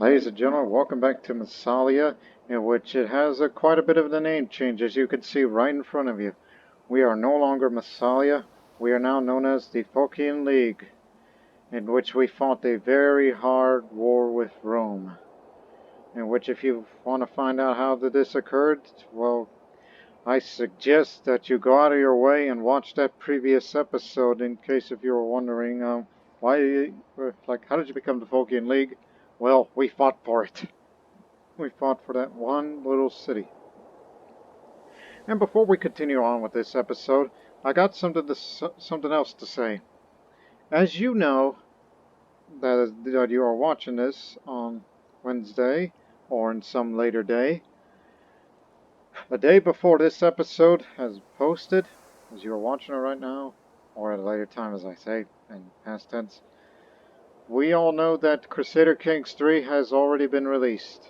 Ladies and gentlemen, welcome back to Massalia, in which it has quite a bit of the name change, as you can see right in front of you. We are no longer Massalia, we are now known as the Phocaean League, in which we fought a very hard war with Rome. In which, if you want to find out how this occurred, well, I suggest that you go out of your way and watch that previous episode, in case if you were wondering, how did you become the Phocaean League? Well, we fought for it. We fought for that one little city. And before we continue on with this episode, I got something else to say. As you know, that you are watching this on Wednesday, or in some later day, the day before this episode has posted, as you are watching it right now, or at a later time, as I say, in past tense, we all know that Crusader Kings 3 has already been released.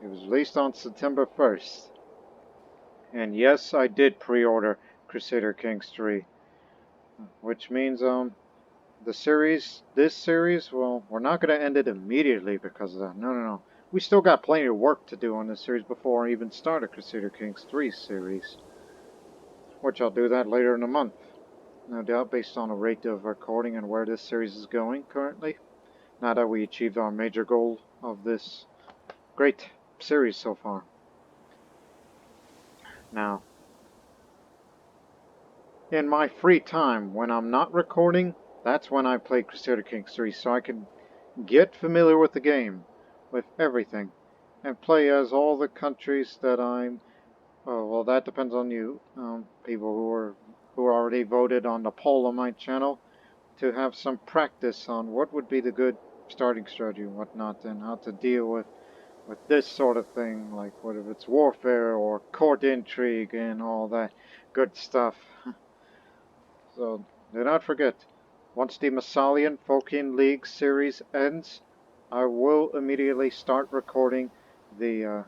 It was released on September 1st. And yes, I did pre-order Crusader Kings 3. Which means, this series, well, we're not going to end it immediately because of that. No. We still got plenty of work to do on this series before I even start a Crusader Kings 3 series. Which I'll do that later in the month. No doubt, based on the rate of recording and where this series is going currently. Now that we achieved our major goal of this great series so far. Now, in my free time, when I'm not recording, that's when I play Crusader Kings 3, so I can get familiar with the game, with everything, and play as all the countries that I'm... well, that depends on you, people who already voted on the poll on my channel, to have some practice on what would be the good starting strategy and whatnot, and how to deal with this sort of thing, like whether it's warfare or court intrigue and all that good stuff. So do not forget, once the Massalian Phocaean League series ends, I will immediately start recording the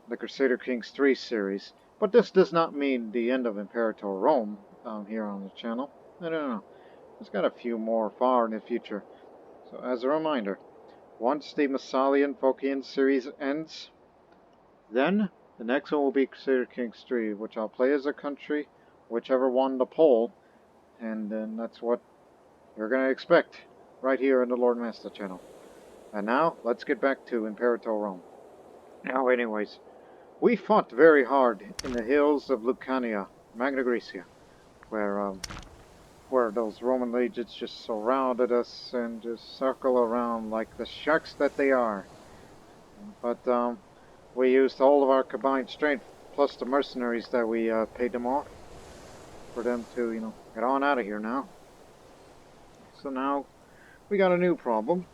Crusader Kings 3 series. But this does not mean the end of Imperator Rome here on the channel. No. There's got a few more far in the future. So as a reminder, once the Massalian Phocaean series ends, then the next one will be Crusader Kings 3, which I'll play as a country, whichever won the poll, and then that's what you're going to expect right here in the Lord Master channel. And now, let's get back to Imperator Rome. Now, anyways, we fought very hard in the hills of Lucania, Magna Graecia, where those Roman legions just surrounded us and just circle around like the sharks that they are. But we used all of our combined strength, plus the mercenaries that we paid them off, for them to, get on out of here now. So now, we got a new problem.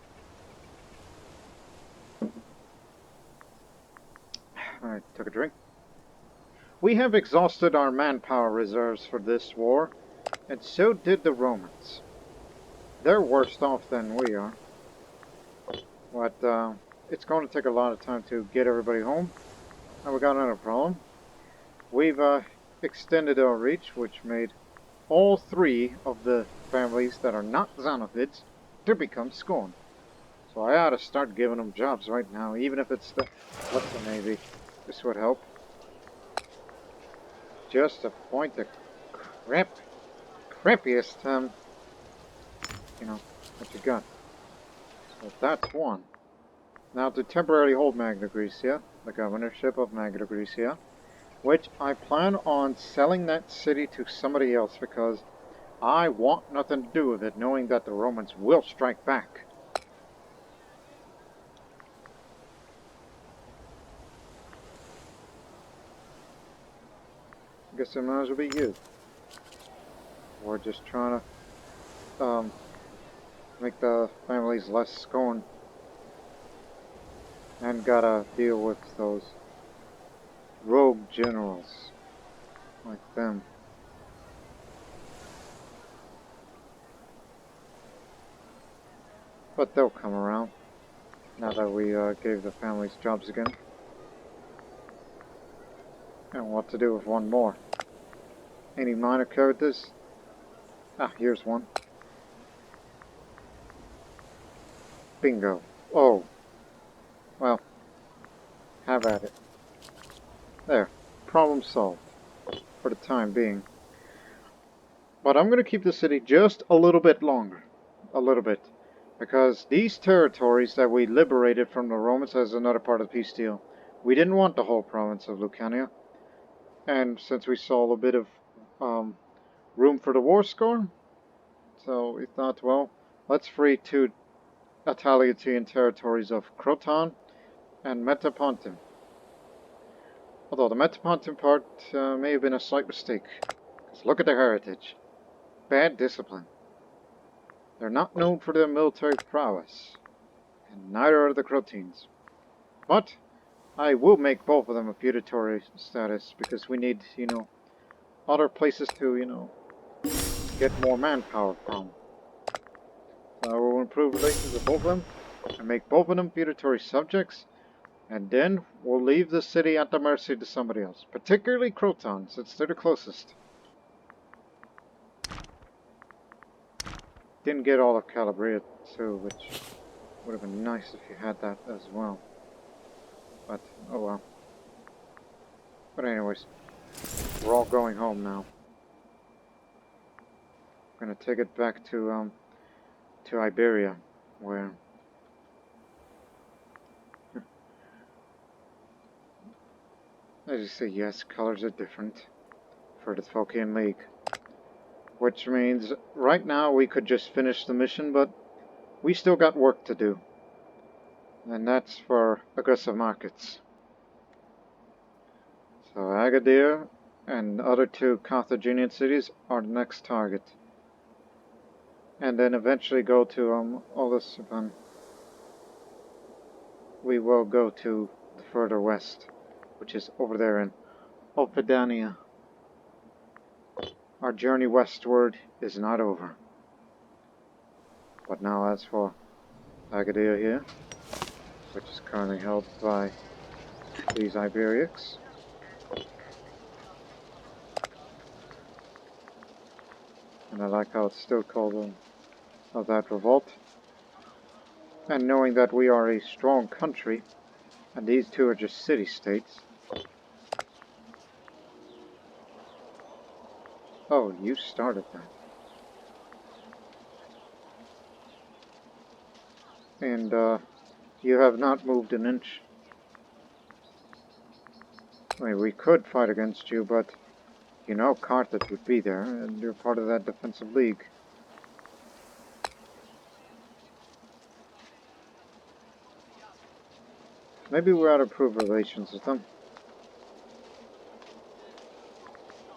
Alright, took a drink. We have exhausted our manpower reserves for this war, and so did the Romans. They're worse off than we are. But it's going to take a lot of time to get everybody home. And we got another problem. We've extended our reach, which made all three of the families that are not Xanophids to become scorn. So I ought to start giving them jobs right now, even if it's the... what's the Navy? This would help. Just to point the crappiest, what you got. So that's one. Now to temporarily hold Magna Graecia, the governorship of Magna Graecia, which I plan on selling that city to somebody else because I want nothing to do with it, knowing that the Romans will strike back. I guess it might as well be you. We're just trying to make the families less scorned. And gotta deal with those rogue generals like them. But they'll come around now that we gave the families jobs again. And what to do with one more. Any minor characters? Ah, here's one. Bingo. Oh, Well, have at it. There. Problem solved. For the time being. But I'm going to keep the city just a little bit longer. A little bit. Because these territories that we liberated from the Romans as another part of the peace deal, we didn't want the whole province of Lucania. And since we saw a bit of room for the war score, so we thought, well, let's free two Italian territories of Croton and Metapontum. Although the Metapontum part may have been a slight mistake. Because look at their heritage. Bad discipline. They're not known for their military prowess. And neither are the Crotines. But I will make both of them a feudatory status because we need, other places to, get more manpower from. So I will improve relations with both of them and make both of them feudatory subjects, and then we'll leave the city at the mercy to somebody else, particularly Croton, since they're the closest. Didn't get all of Calabria too, which would have been nice if you had that as well. But, oh well. But anyways, we're all going home now. I'm gonna take it back to Iberia, where as you see, yes, colors are different for the Phocaean League. Which means right now we could just finish the mission, but we still got work to do. And that's for aggressive markets. So Agadir and the other two Carthaginian cities are the next target. And then eventually go to Olusipan. We will go to the further west, which is over there in Opidania. Our journey westward is not over. But now as for Agadir here, which is currently held by these Iberics. And I like how it's still called of that revolt. And knowing that we are a strong country, and these two are just city-states. Oh, you started that. And you have not moved an inch. I mean, we could fight against you, but you know Carthage would be there, and you're part of that defensive league. Maybe we ought to improve relations with them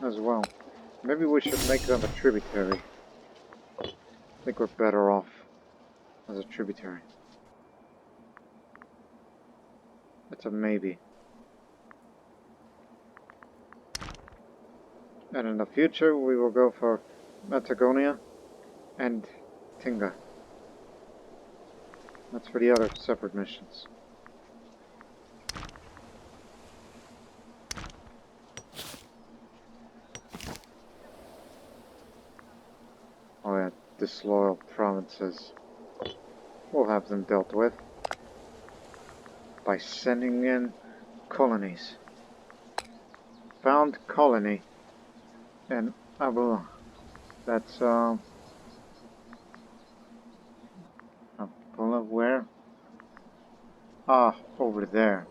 as well. Maybe we should make them a tributary. I think we're better off as a tributary. That's a maybe. And in the future, we will go for Metagonia and Tinga. That's for the other separate missions. Oh yeah, disloyal provinces. We'll have them dealt with by sending in colonies. Found colony in Abu. That's Abula, where? Ah, over there.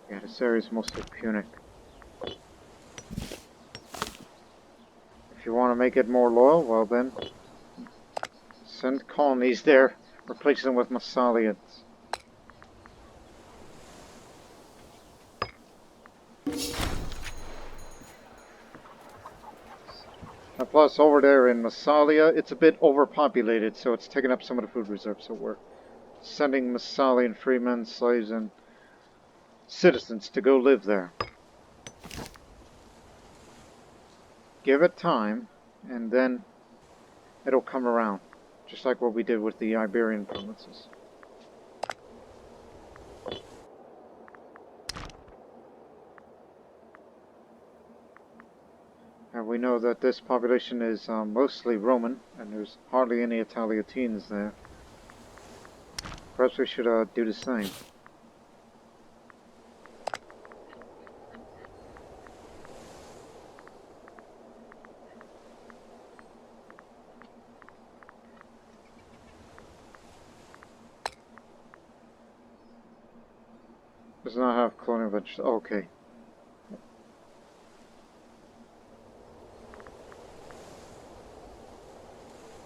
Yeah, this area is mostly Punic. If you want to make it more loyal, well then, send colonies there. Replace them with Massalians. And plus, over there in Massalia, it's a bit overpopulated, so it's taking up some of the food reserves. So we're sending Massalian freemen, slaves, and citizens to go live there. Give it time, and then it'll come around. Just like what we did with the Iberian provinces. And We know that this population is mostly Roman, and there's hardly any Italians there. Perhaps we should do the same. Does not have cloning vegetables. Okay.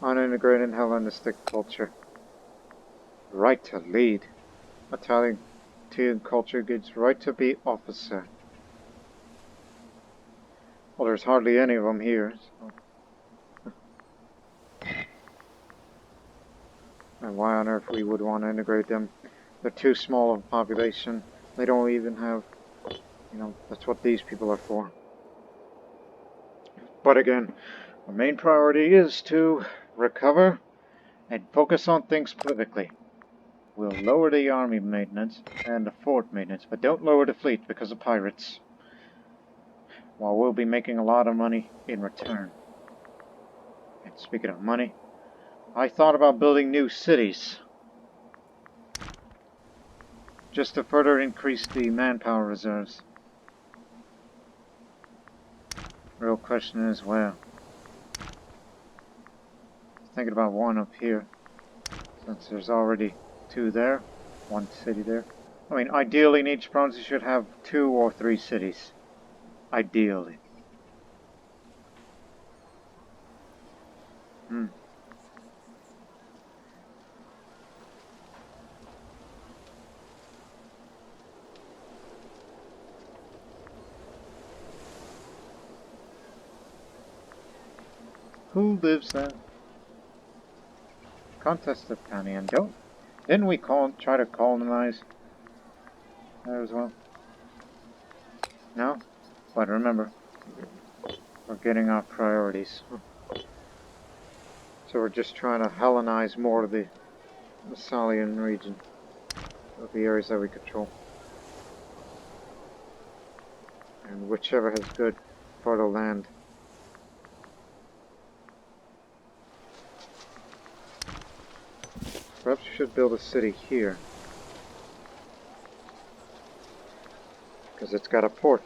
Unintegrated Hellenistic culture. Right to lead. Italian culture gives right to be officer. Well, there's hardly any of them here. So. And why on earth we would want to integrate them? They're too small of a population. They don't even have, that's what these people are for. But again, our main priority is to recover and focus on things politically. We'll lower the army maintenance and the fort maintenance, but don't lower the fleet because of pirates. While we'll be making a lot of money in return. And speaking of money, I thought about building new cities. Just to further increase the manpower reserves. Real question is where? Thinking about one up here. Since there's already 2 there. 1 city there. I mean, ideally in each province you should have 2 or 3 cities. Ideally. Who lives there? Contest of County, and didn't we try to colonize there as well? No? But remember, we're getting off priorities. So we're just trying to Hellenize more of the Massalian region, of the areas that we control. And whichever has good fertile land. Perhaps we should build a city here. Because it's got a port.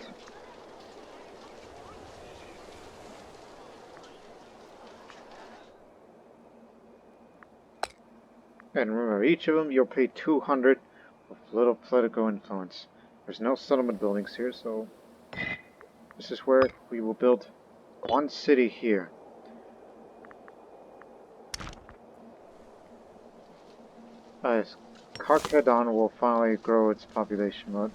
And remember, each of them you'll pay 200 with little political influence. There's no settlement buildings here, so this is where we will build 1 city here. Carchedon will finally grow its population, but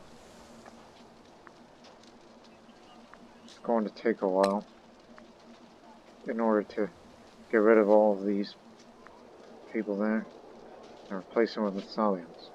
it's going to take a while in order to get rid of all of these people there and replace them with Massalians.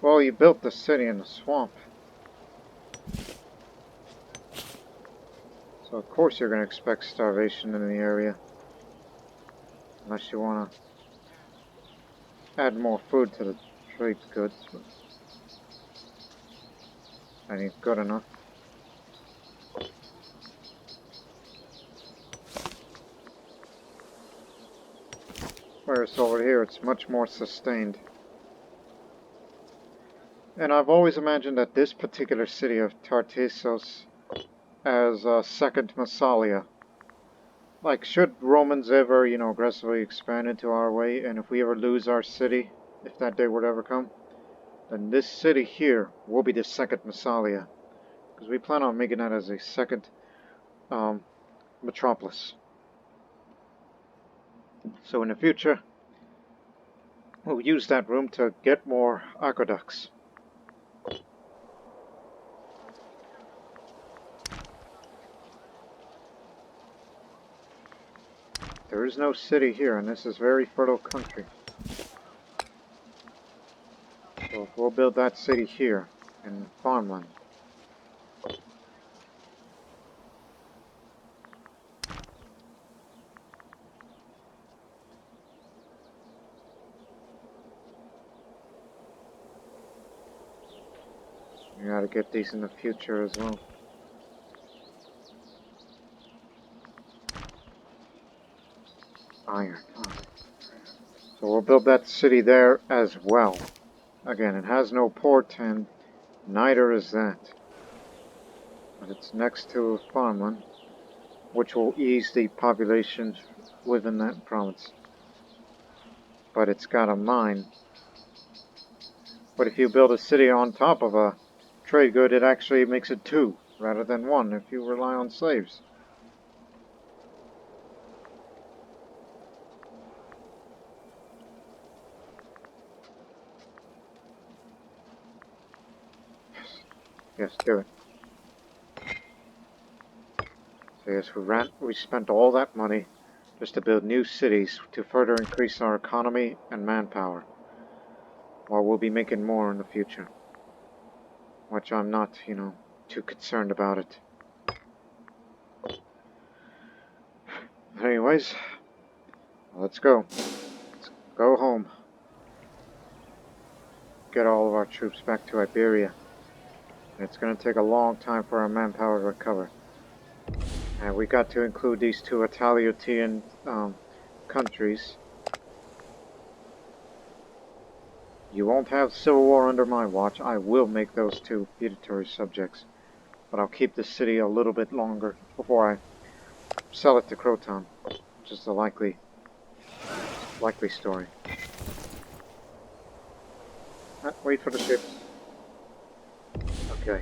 Well, you built the city in the swamp. So of course you're going to expect starvation in the area. Unless you want to add more food to the trade goods. That ain't good enough. Whereas over here it's much more sustained. And I've always imagined that this particular city of Tartessos as a second Massalia. Like, should Romans ever, aggressively expand into our way, and if we ever lose our city, if that day would ever come, then this city here will be the second Massalia. Because we plan on making that as a second metropolis. So in the future, we'll use that room to get more aqueducts. There is no city here, and this is very fertile country. So we'll build that city here in farmland. I gotta get these in the future as well. Iron. So we'll build that city there as well. Again, it has no port and neither is that. But it's next to a farmland, which will ease the population within that province. But it's got a mine. But if you build a city on top of a trade good, it actually makes it 2 rather than 1 if you rely on slaves. Yes, do it. So yes, we spent all that money just to build new cities to further increase our economy and manpower. While we'll be making more in the future. Which I'm not, too concerned about it. Anyways, let's go. Let's go home. Get all of our troops back to Iberia. It's going to take a long time for our manpower to recover. And we got to include these 2 Italo-European countries. You won't have civil war under my watch. I will make those 2 feudatory subjects. But I'll keep the city a little bit longer before I sell it to Croton. Which is the likely story. Wait for the ships. Okay.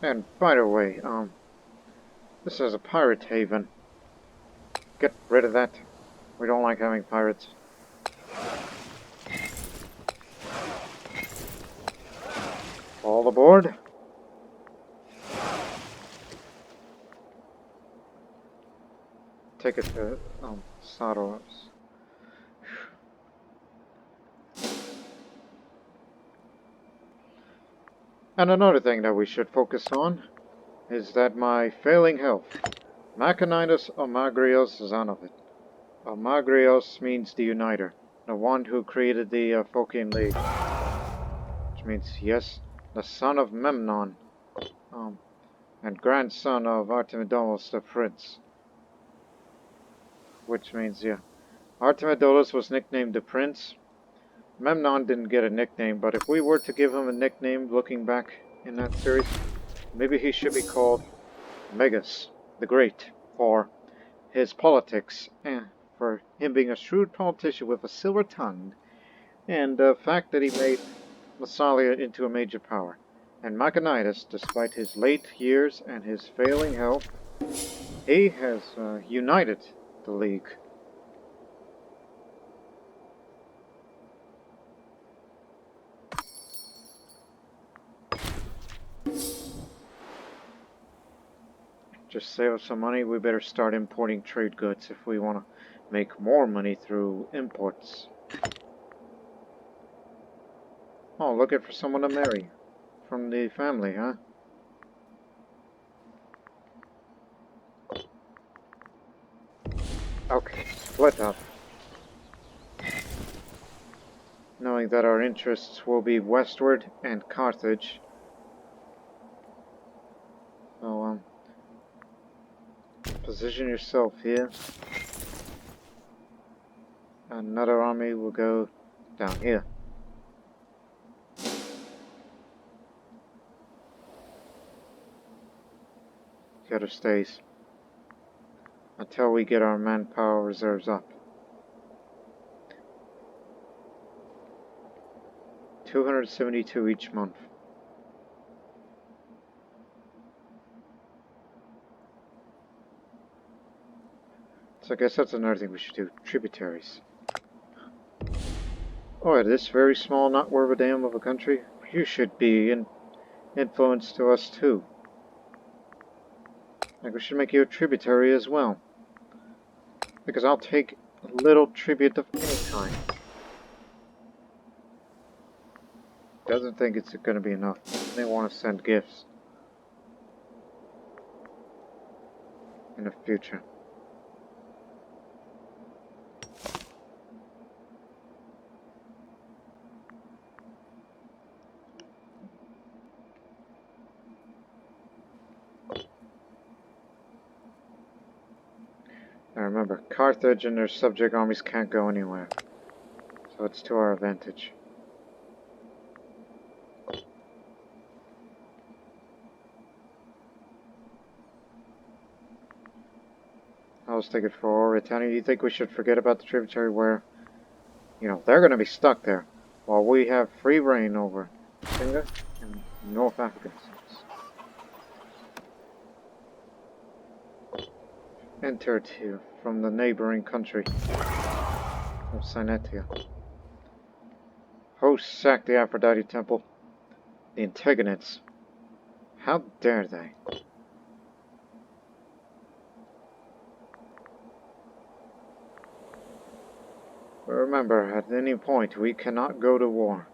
And by the way, this is a pirate haven. Get rid of that. We don't like having pirates. All aboard. Take it to Saros. And another thing that we should focus on is that my failing health. Machinidas Omagrios Zanovit. Omagrios means the uniter, the one who created the Phocaean League. Which means, yes, the son of Memnon, and grandson of Artemidolos the prince. Which means, yeah, Artemidolos was nicknamed the prince. Memnon didn't get a nickname, but if we were to give him a nickname looking back in that series, maybe he should be called Megas the Great, for his politics, and for him being a shrewd politician with a silver tongue, and the fact that he made Massalia into a major power. And Machinidas, despite his late years and his failing health, he has united the League. Just save us some money. We better start importing trade goods if we want to make more money through imports. Oh, looking for someone to marry. From the family, huh? Okay, split up. Knowing that our interests will be westward and Carthage. So, position yourself here. Another army will go down here. The other stays. Until we get our manpower reserves up. 272 each month. So I guess that's another thing we should do. Tributaries. Oh, this very small, not worth a damn of a country? You should be influenced to us too. Like we should make you a tributary as well. Because I'll take a little tribute of any kind. Doesn't think it's going to be enough. They want to send gifts. In the future. remember, Carthage and their subject armies can't go anywhere. So it's to our advantage. I was thinking for Britannia, do you think we should forget about the tributary where, you know, they're going to be stuck there while we have free reign over Singa and North African states? Enter to from the neighboring country of Sinetia. Hosts sacked the Aphrodite temple. The Antagonists. How dare they? But remember, at any point, we cannot go to war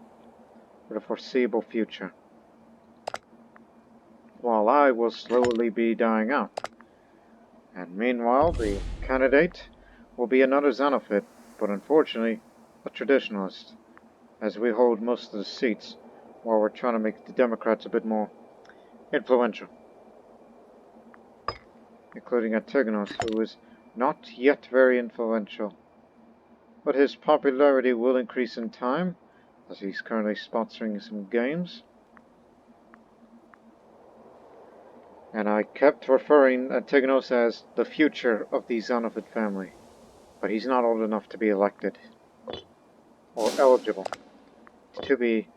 for the foreseeable future. While I will slowly be dying out. And meanwhile, the candidate will be another Xenophid, but unfortunately, a traditionalist, as we hold most of the seats, while we're trying to make the Democrats a bit more influential. Including Antigonus, who is not yet very influential. But his popularity will increase in time, as he's currently sponsoring some games. And I kept referring Antigonus as the future of the Xenophid family. But he's not old enough to be elected, or eligible to be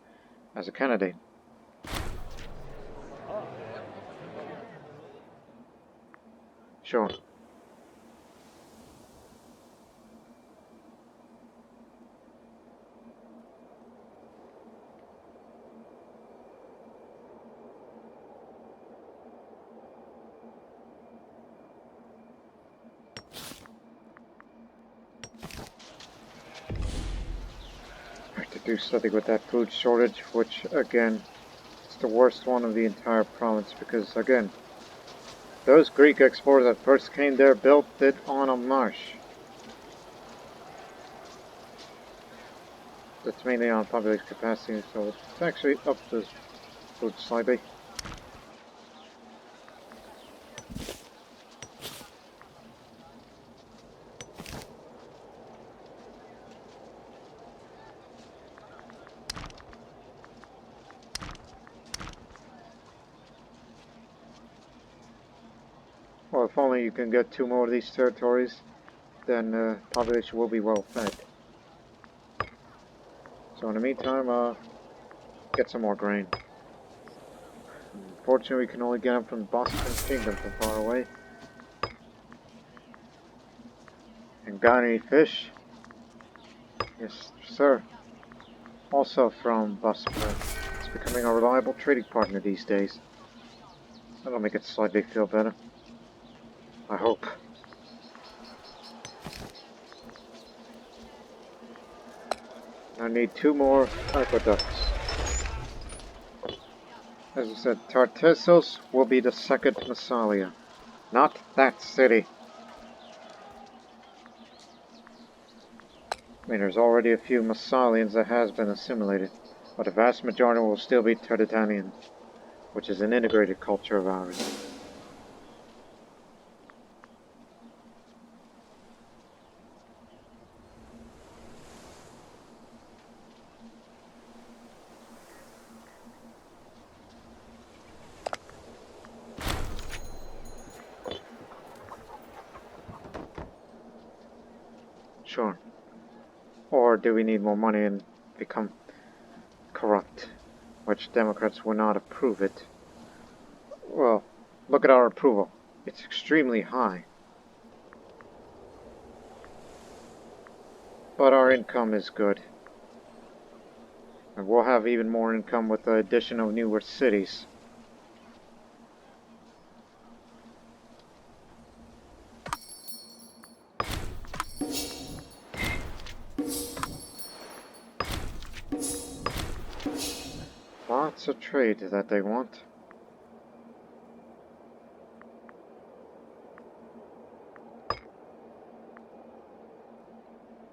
as a candidate. Sure. Do something with that food shortage, which again is the worst one of the entire province, because again, those Greek explorers that first came there built it on a marsh. That's mainly on population capacity, so it's actually up the food slightly. Well, if only you can get 2 more of these territories, then population will be well fed. So in the meantime, get some more grain. Unfortunately, we can only get them from Boston Kingdom from far away. And got any fish? Yes, sir. Also from Bosporus. It's becoming a reliable trading partner these days. That'll make it slightly feel better. I hope. I need 2 more aqueducts. As I said, Tartessos will be the second Massalia. Not that city. I mean, there's already a few Massalians that has been assimilated, but the vast majority will still be Tardetanian, which is an integrated culture of ours. Sure. Or do we need more money and become corrupt, which Democrats will not approve it? Well, look at our approval. It's extremely high. But our income is good. And we'll have even more income with the addition of newer cities. Lots of trade that they want.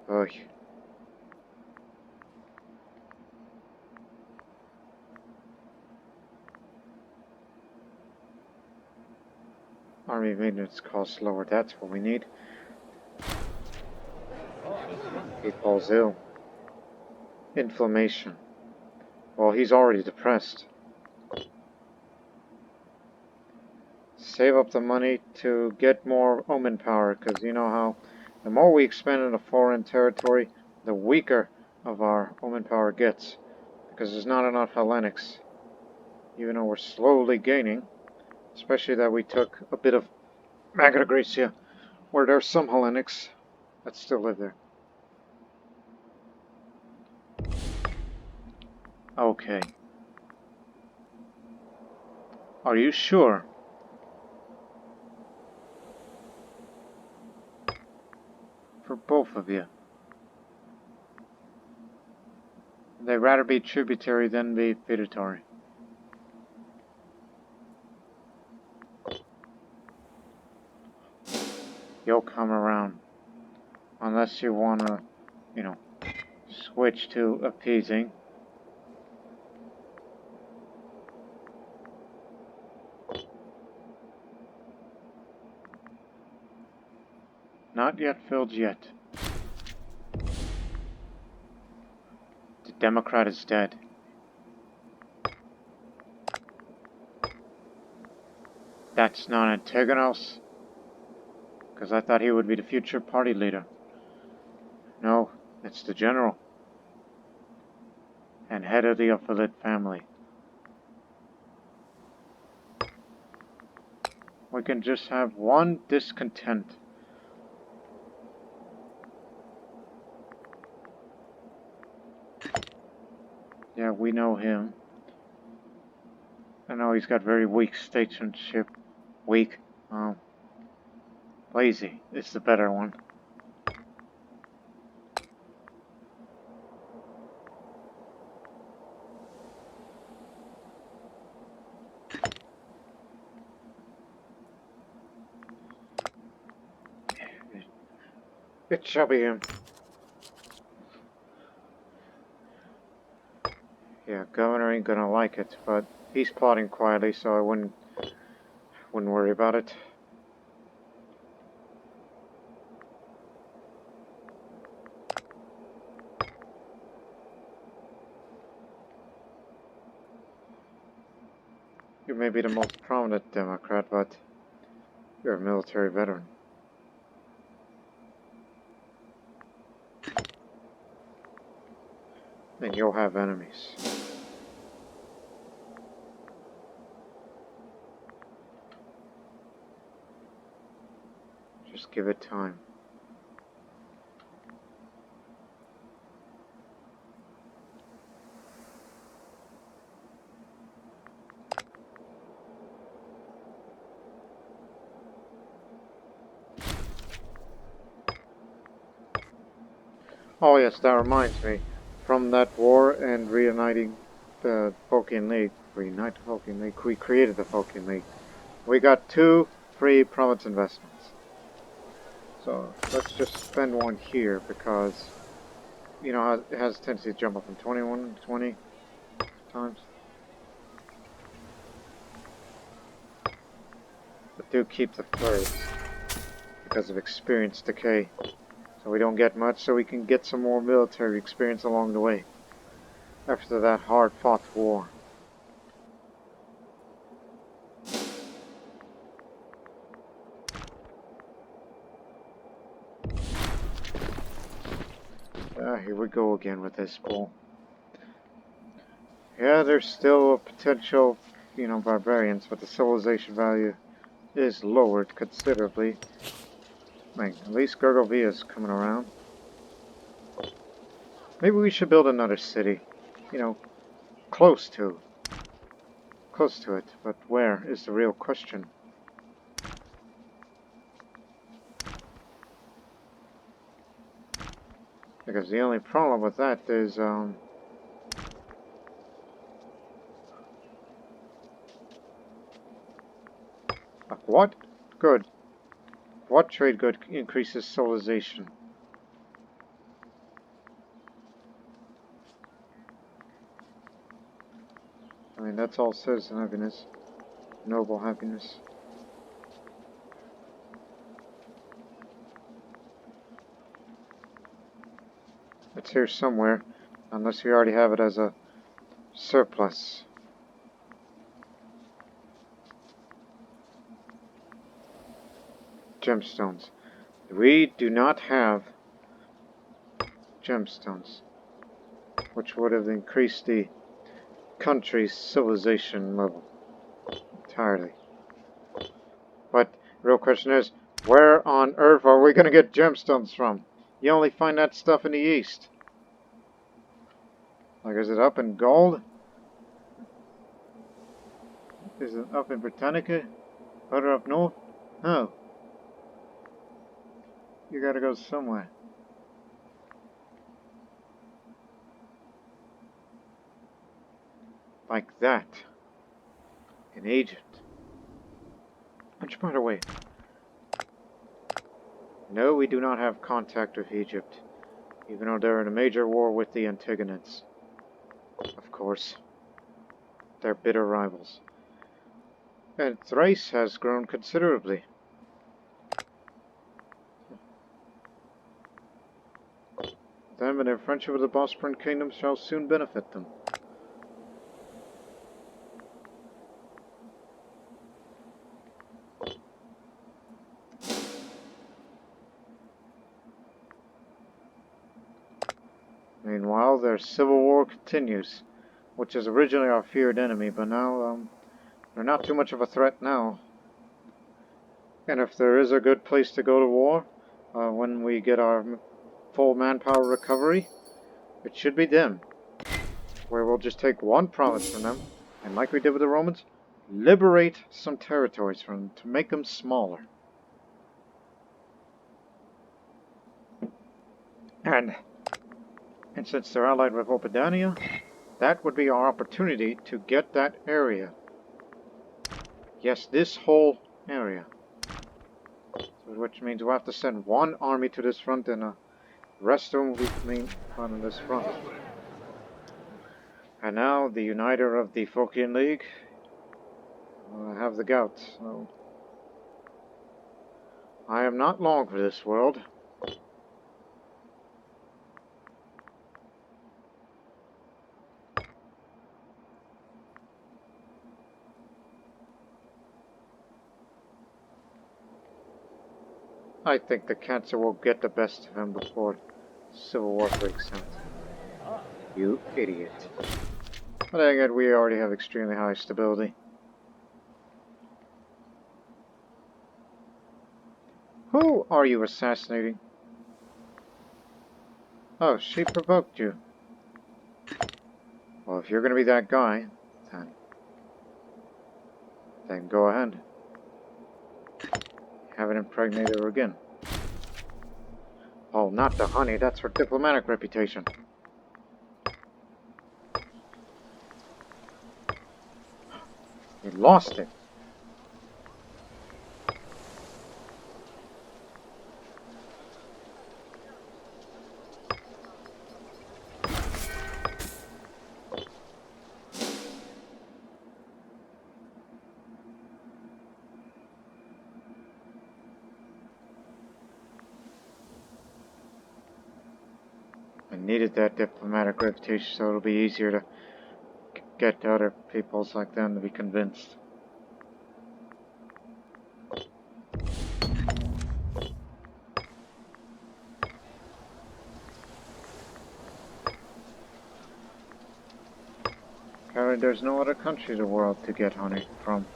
Ugh. Army maintenance costs lower, that's what we need. He falls ill. Inflammation. Well, he's already depressed. Save up the money to get more omen power, because you know how the more we expand into foreign territory, the weaker of our omen power gets, because there's not enough Hellenics. Even though we're slowly gaining, especially that we took a bit of Magna Graecia, where there's some Hellenics that still live there. Okay. Are you sure? For both of you. They'd rather be tributary than be feudatory. You'll come around. Unless you wanna, you know, switch to appeasing. Not yet filled yet. The Democrat is dead. That's not Antigonos? Because I thought he would be the future party leader. No, it's the general. And head of the Ophilit family. We can just have one discontent. Yeah, we know him. I know he's got very weak statesmanship. Weak. Lazy is the better one. It shall be him. Yeah, governor ain't gonna like it, but he's plotting quietly, so I wouldn't worry about it. You may be the most prominent Democrat, but you're a military veteran. And you'll have enemies. Just give it time. Oh yes, that reminds me. From that war and reuniting the Phocaean League, we created the Phocaean League. We got 2 free province investments. So let's just spend one here because, you know, it has a tendency to jump up from 21 to 20 times. But do keep the first because of experience decay. So we don't get much, so we can get some more military experience along the way. After that hard-fought war. Here we go again with this bull. Yeah, there's still a potential, you know, barbarians, but the civilization value is lowered considerably. Like, at least Gergovia's coming around. Maybe we should build another city. You know, close to it, but where is the real question. Because the only problem with that is, what good? What trade good increases civilization? I mean, that's all citizen happiness. Noble happiness. It's here somewhere, unless we already have it as a surplus. Gemstones. We do not have gemstones, which would have increased the country's civilization level entirely. But the real question is, where on earth are we going to get gemstones from? You only find that stuff in the east. Like, is it up in gold? Is it up in Britannica? Further up north? No. You gotta go somewhere. Like that. In Egypt. Much farther away. No, we do not have contact with Egypt. Even though they're in a major war with the Antigonids. Of course. They're bitter rivals. And Thrace has grown considerably. Them and their friendship with the Bosporan Kingdom shall soon benefit them. Meanwhile, their civil war continues, which is originally our feared enemy, but now, they're not too much of a threat now. And if there is a good place to go to war, when we get our full manpower recovery, it should be them. Where we'll just take one province from them, and like we did with the Romans, liberate some territories from them to make them smaller. And since they're allied with Opidania, that would be our opportunity to get that area. Yes, this whole area. Which means we'll have to send one army to this front and the rest of them will be on this front. And now the uniter of the Phocaean League have the gout. So I am not long for this world. I think the cancer will get the best of him before civil war breaks out. You idiot. But again, we already have extremely high stability. Who are you assassinating? Oh, she provoked you. Well, if you're gonna be that guy, then go ahead. Haven't impregnated her again. Oh, not the honey, that's her diplomatic reputation. You lost it. I needed that diplomatic reputation so it'll be easier to get other peoples like them to be convinced. Apparently there's no other country in the world to get honey from.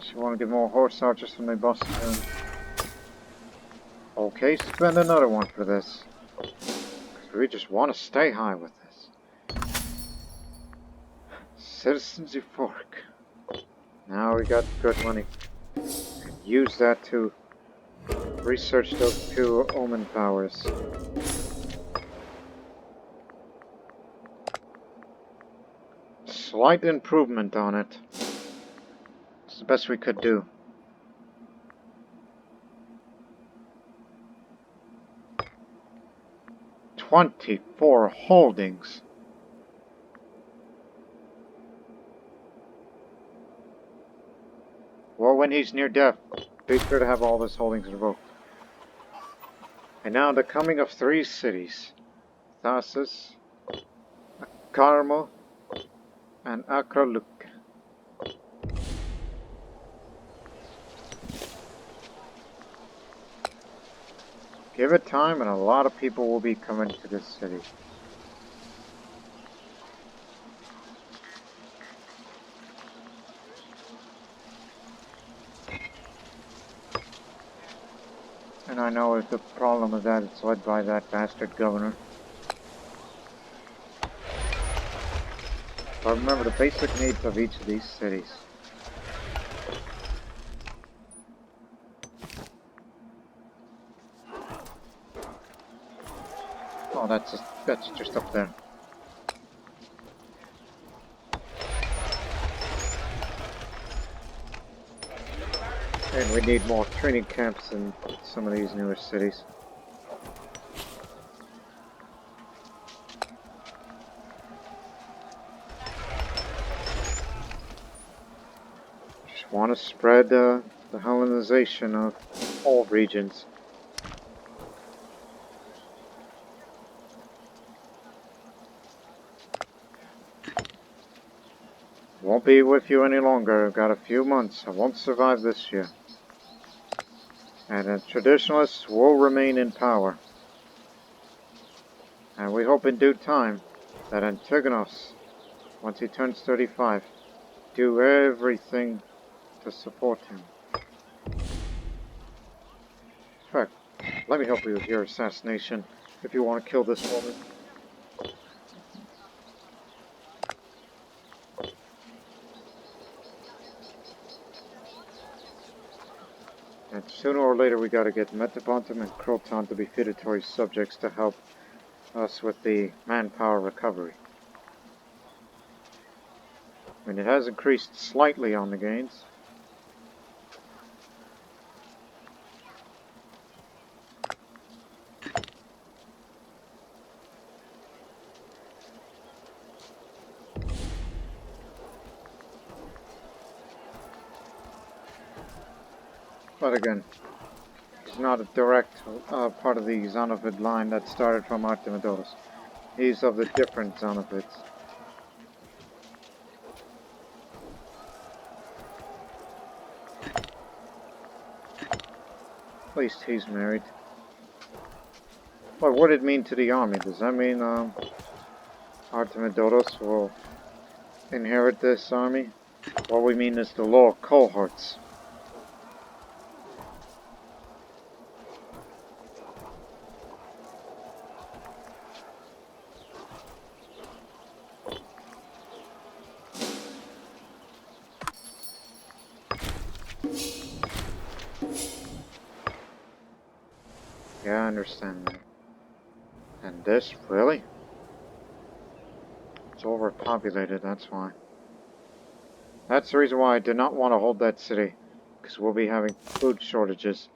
She want to get more horse archers from the boss. Okay, spend another one for this. Because we just want to stay high with this. Citizens euphoric. Now we got good money. And use that to research those two omen powers. Slight improvement on it. It's the best we could do. "24 holdings. Well, when he's near death, be sure to have all his holdings revoked. And now the coming of 3 cities. Thasus, Carmo, and Akraluk. Give it time and a lot of people will be coming to this city. And I know the problem is that it's led by that bastard governor. But remember the basic needs of each of these cities. Oh, that's just up there. And we need more training camps in some of these newer cities. Just want to spread the Hellenization of all regions. Won't be with you any longer. I've got a few months. I won't survive this year. And the traditionalists will remain in power. And we hope in due time that Antigonos, once he turns 35, do everything to support him. In fact, let me help you with your assassination if you want to kill this woman. And sooner or later we gotta get Metapontum and Croton to be feudatory subjects to help us with the manpower recovery. I mean, it has increased slightly on the gains. But again, he's not a direct part of the Xenophid line that started from Artemidoros. He's of the different Xenophids. At least he's married. But what did it mean to the army? Does that mean Artemidoros will inherit this army? What we mean is the lower cohorts. Yeah, I understand that. And this, really? It's overpopulated, that's why. That's the reason why I did not want to hold that city. Because we'll be having food shortages.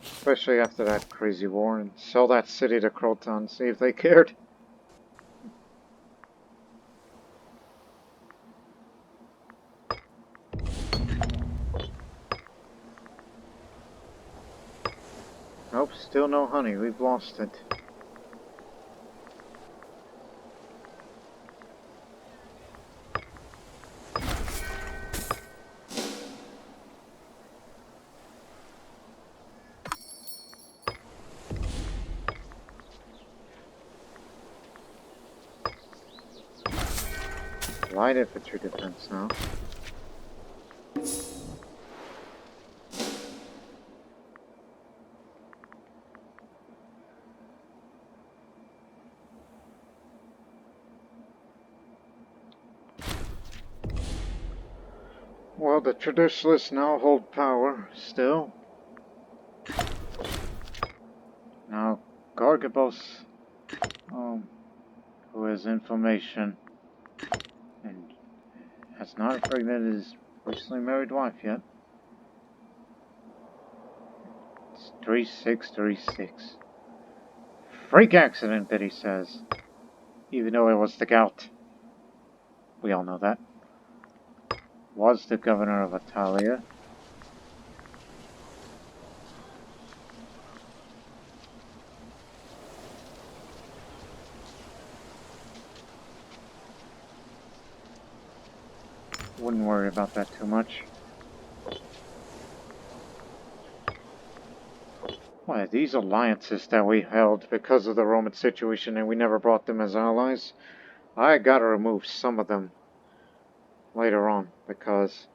Especially after that crazy war. And sell that city to Croton, see if they cared. Nope, still no honey. We've lost it. Light infantry defense now. Well, the traditionalists now hold power, still. Now, Gargabos, who has information and has not impregnated his recently married wife yet. It's 3636. Freak accident that he says. Even though it was the gout. We all know that. Was the governor of Italia. Wouldn't worry about that too much. Why, these alliances that we held because of the Roman situation and we never brought them as allies, I gotta remove some of them later on because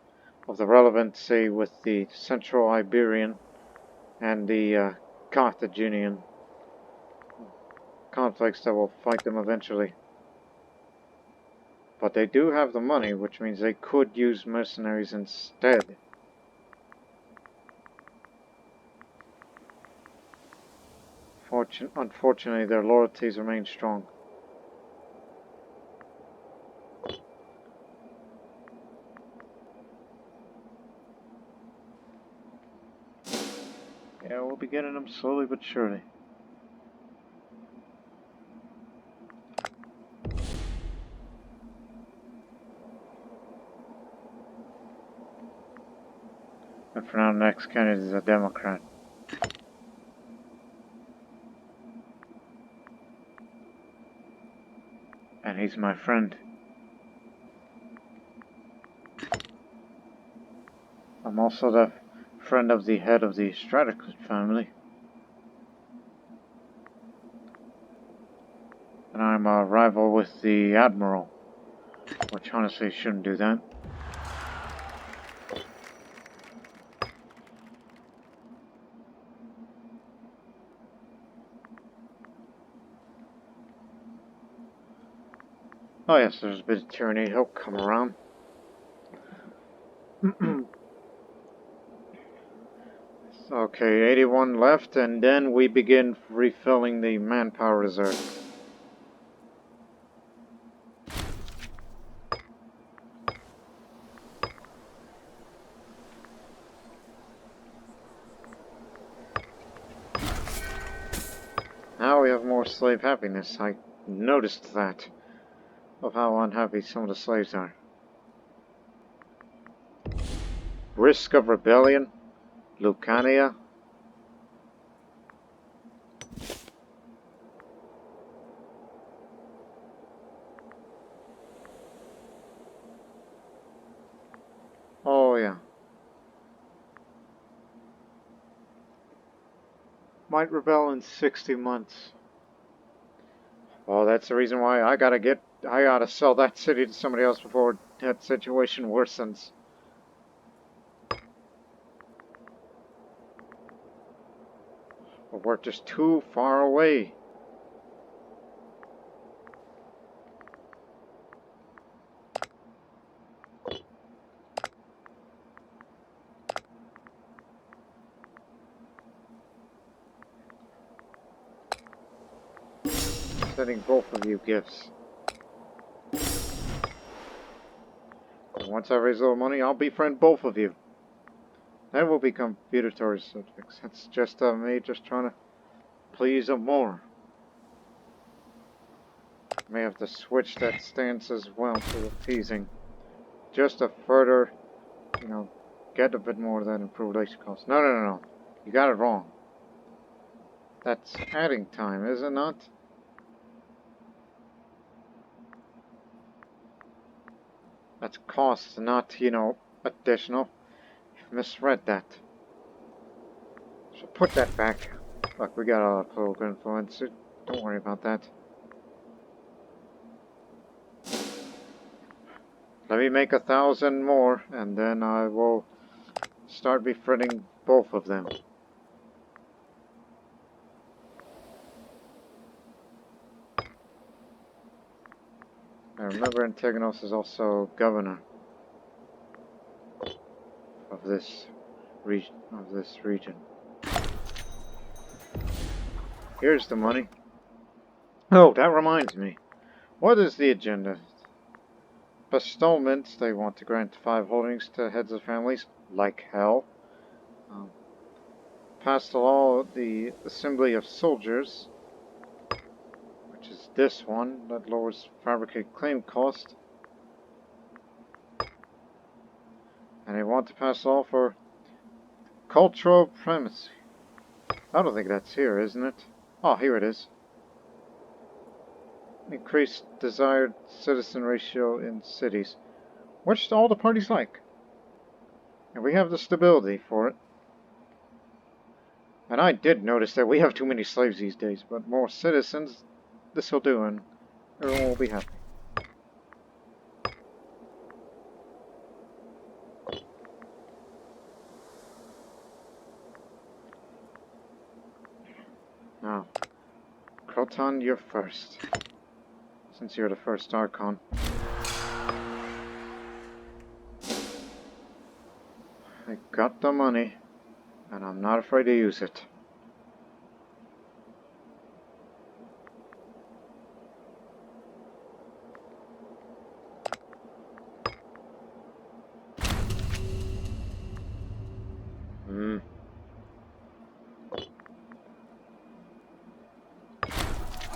of the relevancy with the Central Iberian and the Carthaginian conflicts that will fight them eventually. But they do have the money, which means they could use mercenaries instead. Unfortunately, their loyalties remain strong. Yeah, we'll be getting them slowly but surely. And for now, the next candidate is a Democrat. And he's my friend. I'm also the friend of the head of the Stratoclet family. And I'm a rival with the Admiral. Which honestly shouldn't do that. Oh yes, there's a bit of tyranny. He'll come around. Okay, 81 left, and then we begin refilling the manpower reserve. Now we have more slave happiness. I noticed that, of how unhappy some of the slaves are. Risk of rebellion, Lucania. Oh yeah. Might rebel in 60 months. Well, that's the reason why I gotta sell that city to somebody else before that situation worsens. But we're just too far away. Sending both of you gifts. And once I raise a little money, I'll befriend both of you. Then we'll become feudatory subjects. That's just me just trying to please them more. May have to switch that stance as well to the teasing. Just to further, get a bit more of that improved laser cost. No. You got it wrong. That's adding time, is it not? That's cost, not, additional. You've misread that. So put that back. Look, we got a political influence. Don't worry about that. Let me make 1,000 more, and then I will start befriending both of them. Now remember, Antigonos is also governor of this region. Here's the money. Oh, that reminds me. What is the agenda? Bestowments. They want to grant 5 holdings to heads of families, like hell. Pass the law of the Assembly of Soldiers, which is this one, that lowers fabricated claim cost. And they want to pass a law for cultural primacy. I don't think that's here, isn't it? Oh, here it is. Increased desired citizen ratio in cities. which all the parties like. And we have the stability for it. And I did notice that we have too many slaves these days, but more citizens, this will do, and everyone will be happy. Now, Croton, you're first. Since you're the first Archon. I got the money, and I'm not afraid to use it.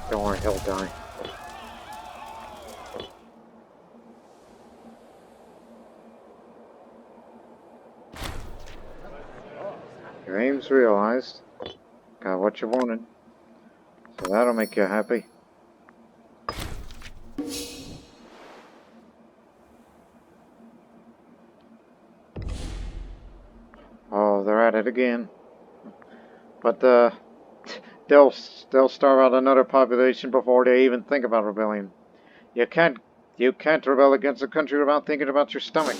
Don't worry, he'll die. Your aim's realized. Got what you wanted. So that'll make you happy. Oh, they're at it again. But they'll starve out another population before they even think about rebellion. You can't rebel against a country without thinking about your stomach.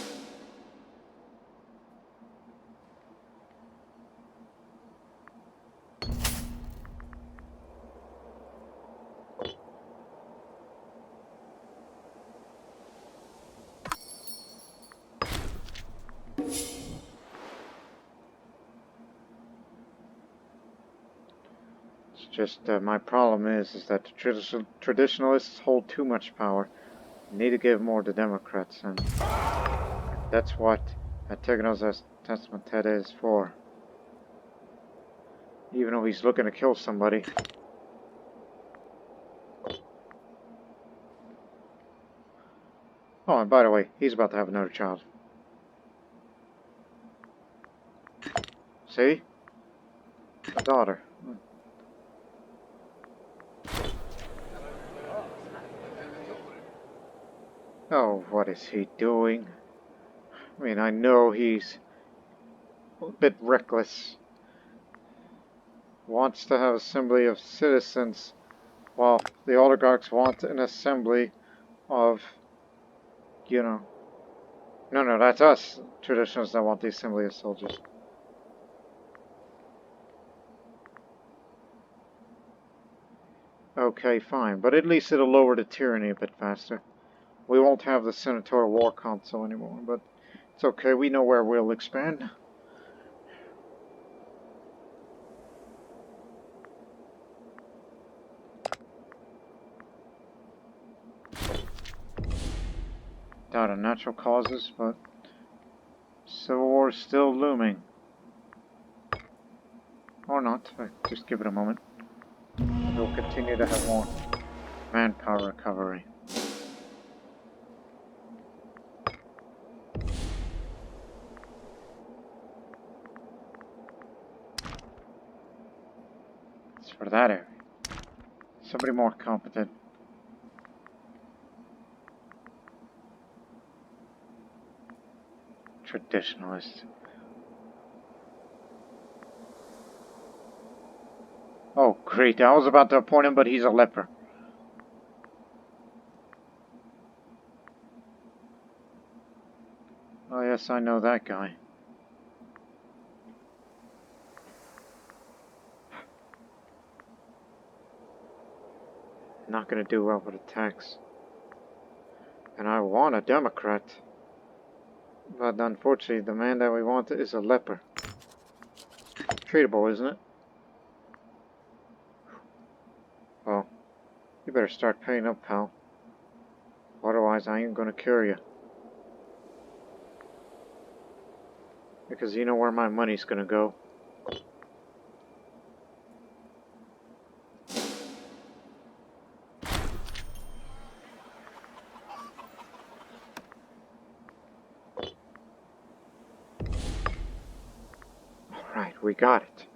It's just my problem is that the traditionalists hold too much power. You need to give more to Democrats, and that's what Antigonus Testament Ted is for. Even though he's looking to kill somebody. Oh, and by the way, he's about to have another child. See? A daughter. Oh, what is he doing? I mean, I know he's a bit reckless. Wants to have assembly of citizens, while the oligarchs want an assembly of, you know... No, that's us, traditionalists, that want the assembly of soldiers. Okay, fine, but at least it'll lower the tyranny a bit faster. We won't have the Senatorial War Council anymore, but it's okay, we know where we'll expand. Out of natural causes, but Civil War is still looming. Or not, just give it a moment. We'll continue to have more manpower recovery. It's for that area. Somebody more competent. Traditionalist. Oh, great. I was about to appoint him, but he's a leper. Oh, yes, I know that guy. Not gonna do well with attacks. And I want a Democrat. But unfortunately, the man that we want is a leper. Treatable, isn't it? Well, you better start paying up, pal. Otherwise, I ain't gonna cure you. Because you know where my money's gonna go. Alright, we got it.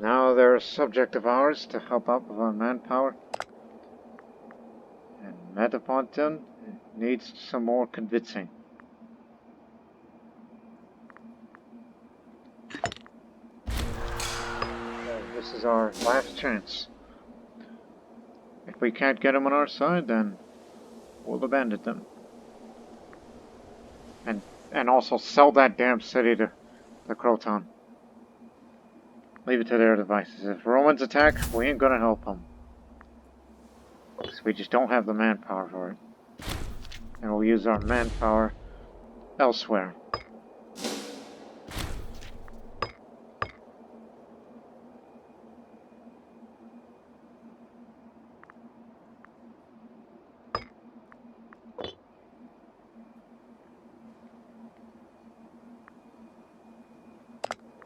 Now they're a subject of ours to help out with our manpower. And Metaponton needs some more convincing. This is our last chance. If we can't get them on our side, then we'll abandon them. And also sell that damn city to the Croton. Leave it to their devices. If Romans attack, we ain't gonna help them. Because we just don't have the manpower for it. And we'll use our manpower elsewhere.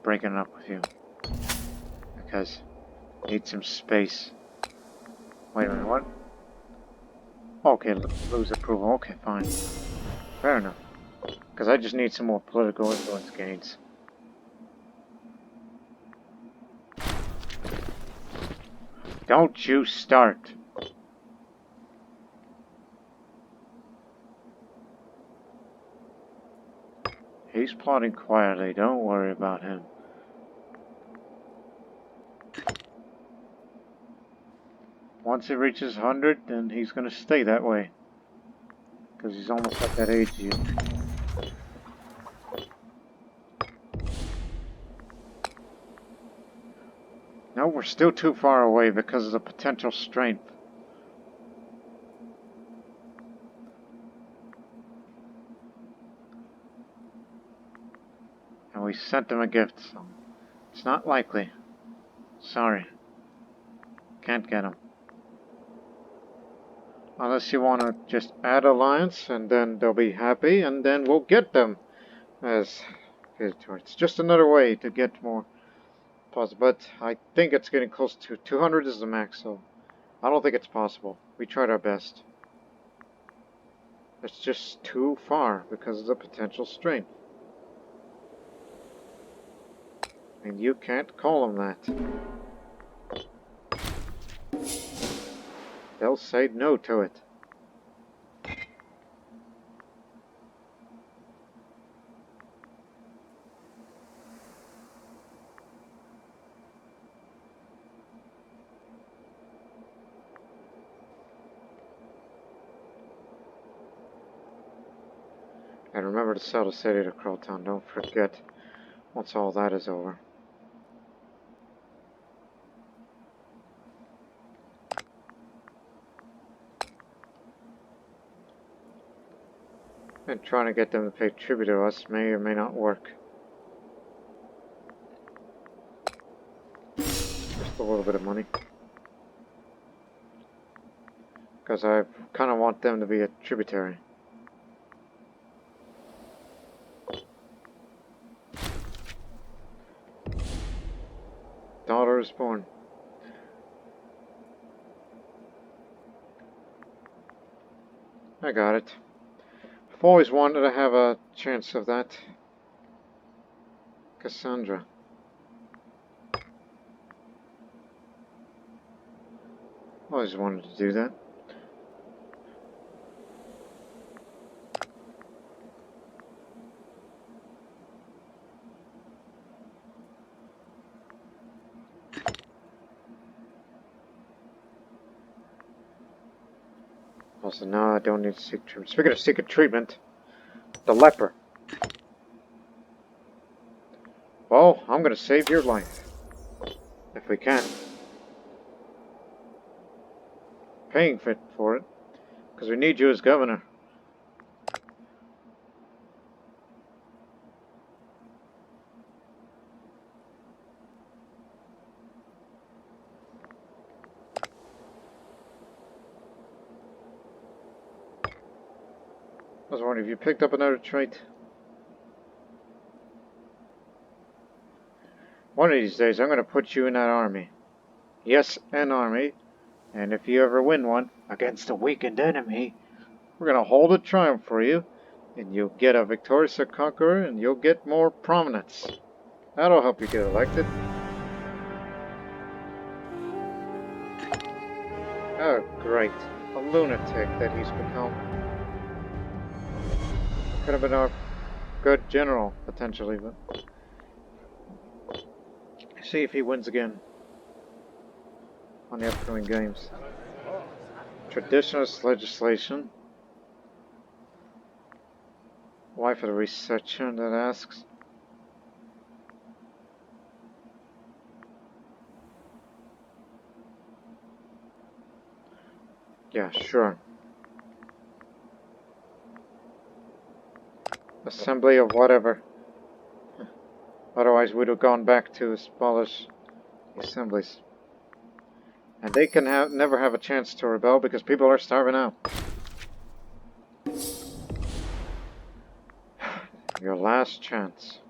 Breaking it up with you. Because I need some space. Wait a minute, what? Okay, lose approval. Okay, fine. Fair enough. Because I just need some more political influence gains. Don't you start. He's plotting quietly. Don't worry about him. Once he reaches 100, then he's going to stay that way. Because he's almost at that age you. No, we're still too far away because of the potential strength. And we sent them a gift, so it's not likely. Sorry. Can't get them. Unless you want to just add alliance, and then they'll be happy, and then we'll get them as Imperator. It's just another way to get more positive, but I think it's getting close to 200 is the max, so I don't think it's possible. We tried our best. It's just too far because of the potential strength. And you can't call them that. They'll say no to it. And remember to sell the city to Croton, don't forget, once all that is over. And trying to get them to pay tribute to us may or may not work. Just a little bit of money. Because I kind of want them to be a tributary. Daughter is born. I got it. I've always wanted to have a chance of that. Cassandra. Always wanted to do that. Also, no, I don't need to seek treatment. Speaking of secret treatment, the leper. Well, I'm gonna save your life. If we can. Paying fit for it. Because we need you as governor. I was wondering if you picked up another trait. One of these days I'm going to put you in that army. Yes, an army. And if you ever win one against a weakened enemy, we're going to hold a triumph for you. And you'll get a victorious conqueror and you'll get more prominence. That'll help you get elected. Oh, great. A lunatic that he's become. Could have been a good general, potentially, but... See if he wins again on the upcoming games. Traditionalist legislation. Wife of the researcher that asks. Yeah, sure. Assembly of whatever. Otherwise we'd have gone back to abolish the assemblies. And they can never have a chance to rebel because people are starving out. Your last chance.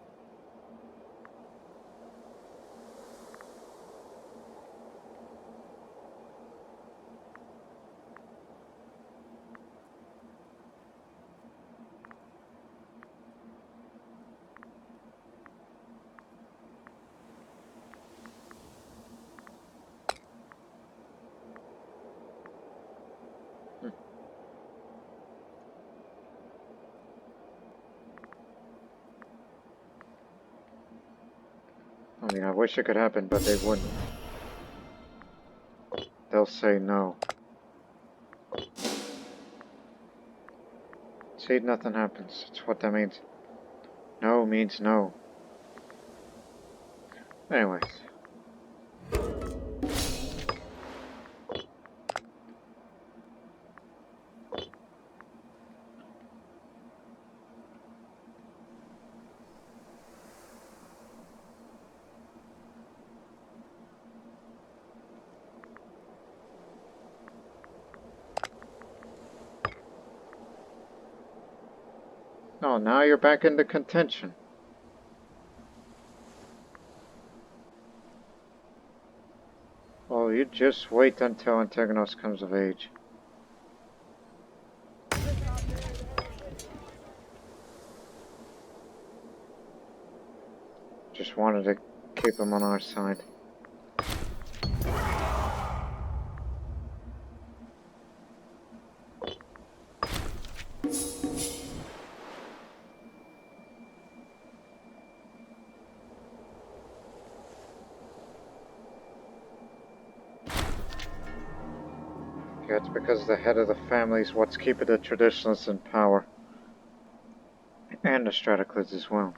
I mean, I wish it could happen, but they wouldn't. They'll say no. See, nothing happens. That's what that means. No means no. Anyways. Oh, now you're back into contention. Well, you just wait until Antagonos comes of age. Just wanted to keep him on our side. Yeah, it's because the head of the family is what's keeping the traditionalists in power. And the Stratoclids as well.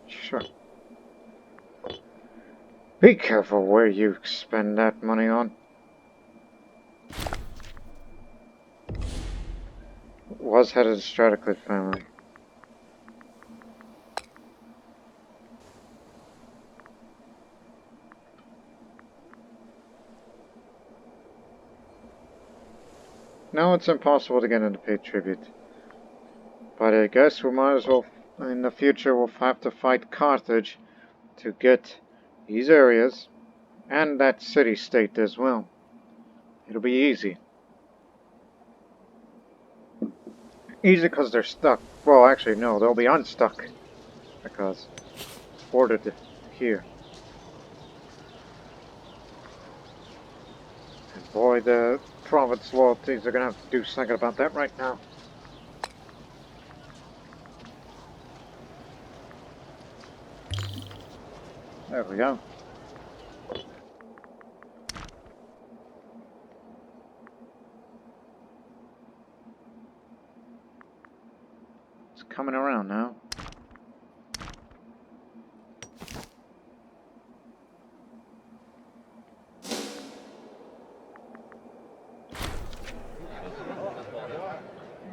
Sure. Be careful where you spend that money on. Was head of the Stratoclid family. Now it's impossible to get in to pay tribute. But I guess we might as well, in the future, we'll have to fight Carthage to get these areas and that city-state as well. It'll be easy. Easy because they're stuck. Well, actually, no, they'll be unstuck. Because it's bordered here. And boy, the province loyalties are going to have to do something about that right now. There we go. It's coming around now.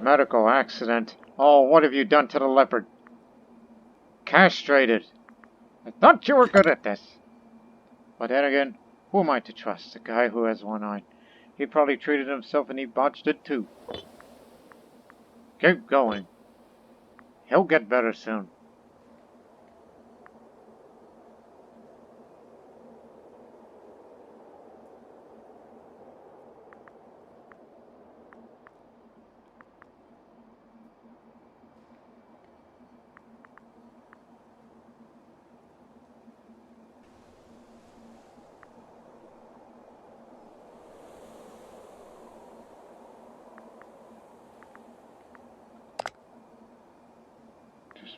Medical accident. Oh, what have you done to the leopard? Castrated. I thought you were good at this. But then again, who am I to trust? A guy who has one eye. He probably treated himself and he botched it too. Keep going. He'll get better soon.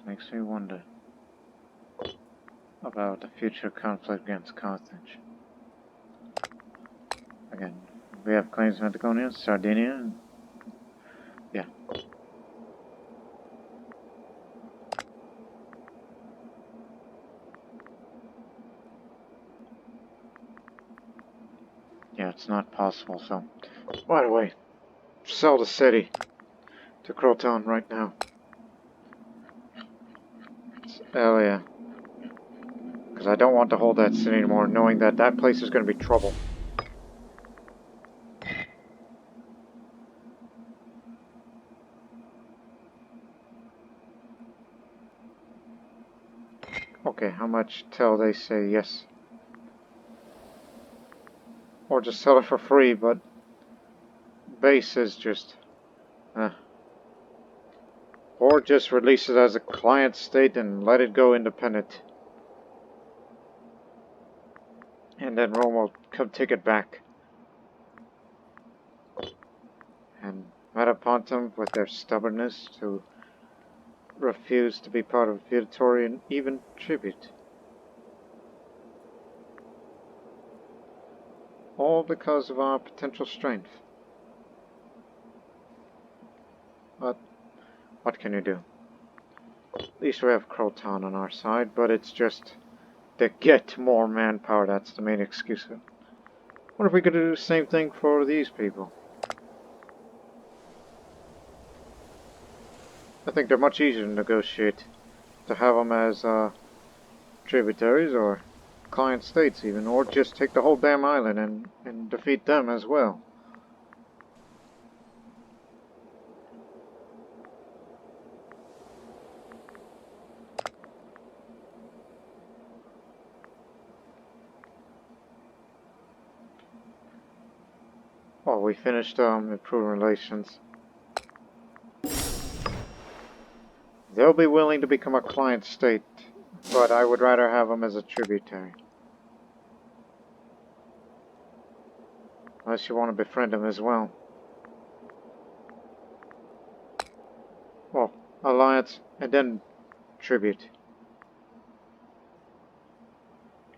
makes me wonder about the future conflict against Carthage. Again, we have claims in Patagonia, Sardinia, and yeah. Yeah, it's not possible, so... By the way, sell the city to Croton right now. Hell yeah. Because I don't want to hold that city anymore, knowing that that place is going to be trouble. Okay, how much till they say yes? Or just sell it for free, but base is just... Or just release it as a client state and let it go independent. And then Rome will come take it back. And Metapontum, with their stubbornness to refuse to be part of feudatory and even tribute. All because of our potential strength. But what can you do? At least we have Croton on our side, but it's just to get more manpower. That's the main excuse. What if we could do the same thing for these people? I think they're much easier to negotiate. To have them as tributaries or client states even, or just take the whole damn island and defeat them as well. Oh, we finished improving relations. They'll be willing to become a client state, but I would rather have them as a tributary. Unless you want to befriend them as well. Well, alliance and then tribute.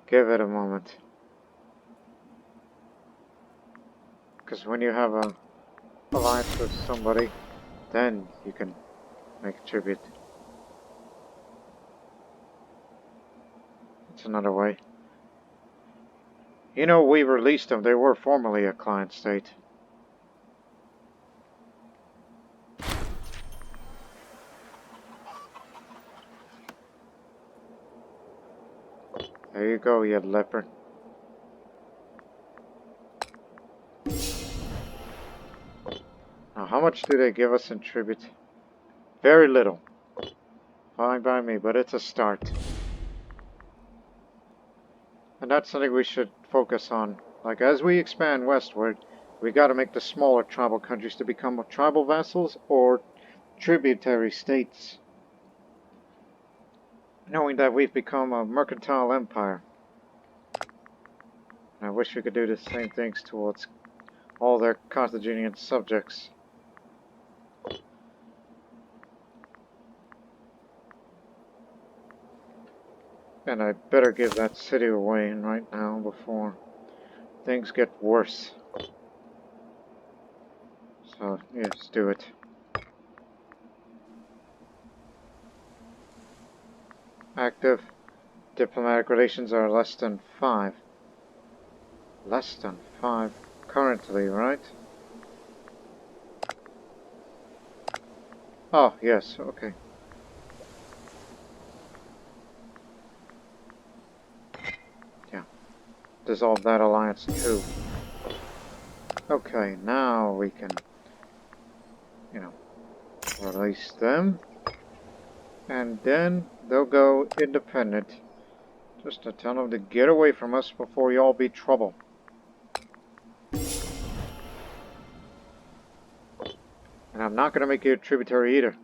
Give it a moment. Because when you have a alliance with somebody, then you can make a tribute. It's another way. You know, we released them. They were formerly a client state. There you go, you leopard. Now, how much do they give us in tribute? Very little. Fine by me, but it's a start. And that's something we should focus on. Like, as we expand westward, we gotta make the smaller tribal countries to become tribal vassals or tributary states. Knowing that we've become a mercantile empire. And I wish we could do the same things towards all their Carthaginian subjects. And I better give that city away right now before things get worse. So, yes, do it. Active diplomatic relations are less than 5. Less than 5 currently, right? Oh, yes, okay. Yeah. Dissolve that alliance too. Okay, now we can, you know, release them. And then they'll go independent. Just to tell them to get away from us before y'all be trouble. And I'm not going to make you a tributary either.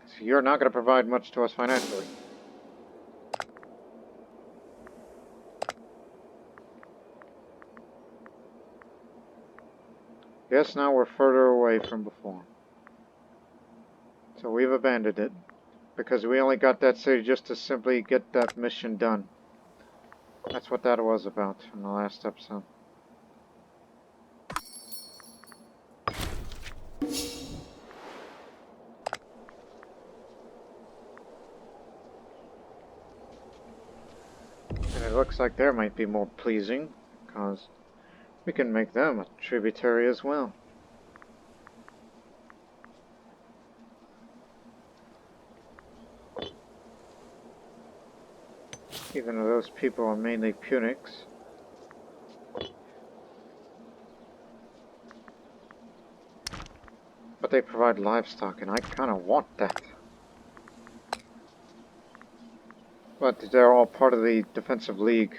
Because you're not going to provide much to us financially. Yes, now we're further away from before. So we've abandoned it. Because we only got that city just to simply get that mission done. That's what that was about in the last episode. And it looks like there might be more pleasing, because we can make them a tributary as well. Even though those people are mainly Punics. But they provide livestock, and I kind of want that. But they're all part of the defensive league.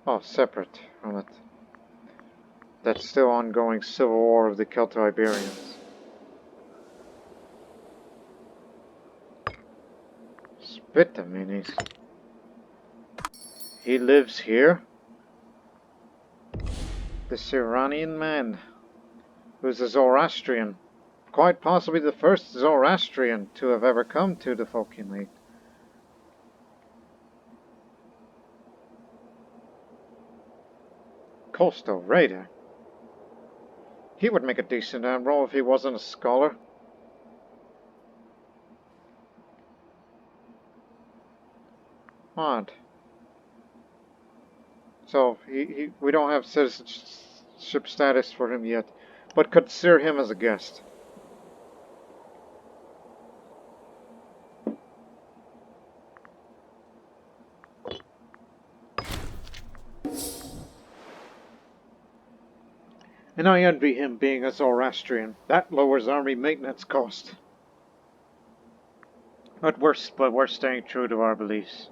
Oh, separate from it. That's still ongoing civil war of the Celto-Iberians. Spit the minis. He lives here? This Iranian man, who's a Zoroastrian. Quite possibly the first Zoroastrian to have ever come to the Phocaean League. Coastal Raider? He would make a decent admiral if he wasn't a scholar. Odd. So, we don't have citizenship status for him yet, but consider him as a guest. And I envy him being a Zoroastrian. That lowers army maintenance cost. But we're staying true to our beliefs.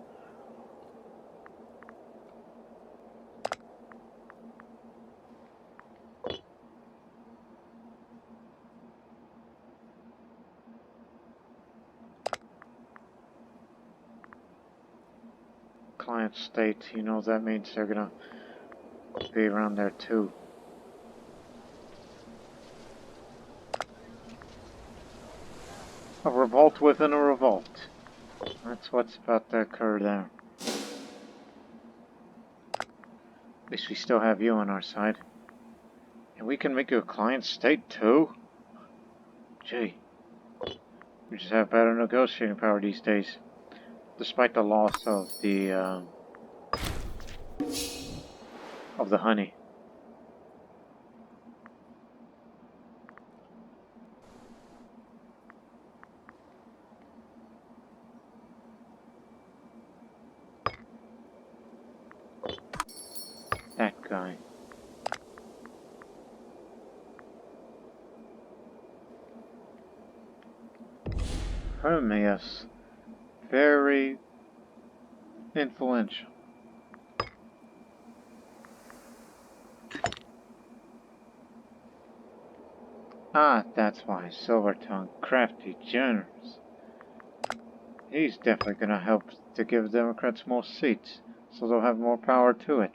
Client state, you know that means they're gonna be around there too. A revolt within a revolt. That's what's about to occur there. At least we still have you on our side. And we can make you a client state too? Gee. We just have better negotiating power these days. Despite the loss of the honey. That guy. Hermias. Very influential. Ah, that's why. Silvertongue. Crafty, generous. He's definitely gonna help to give Democrats more seats, so they'll have more power to it.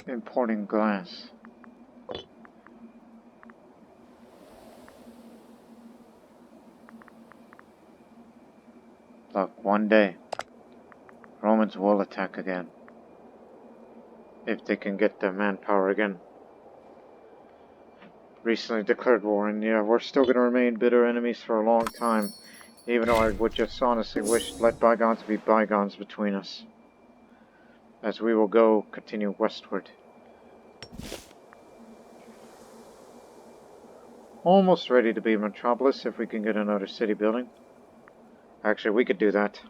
Importing glass. Look, one day, Romans will attack again. If they can get their manpower again. Recently declared war, and yeah, we're still going to remain bitter enemies for a long time. Even though I would just honestly wish let bygones be bygones between us. As we will continue westward. Almost ready to be Metropolis if we can get another city building. Actually, we could do that.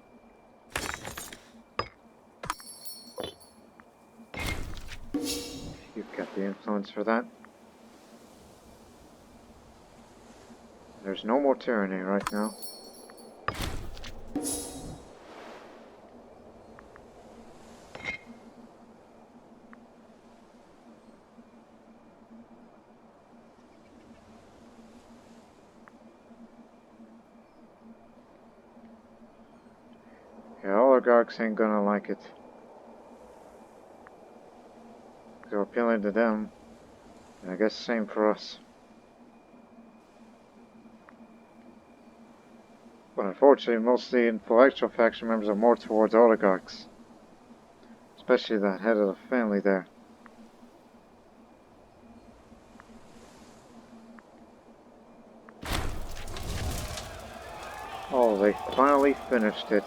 influence for that. There's no more tyranny right now. Yeah, oligarchs ain't gonna like it. So appealing to them, and I guess same for us. But unfortunately, most of the intellectual faction members are more towards oligarchs. Especially that head of the family there. Oh, they finally finished it.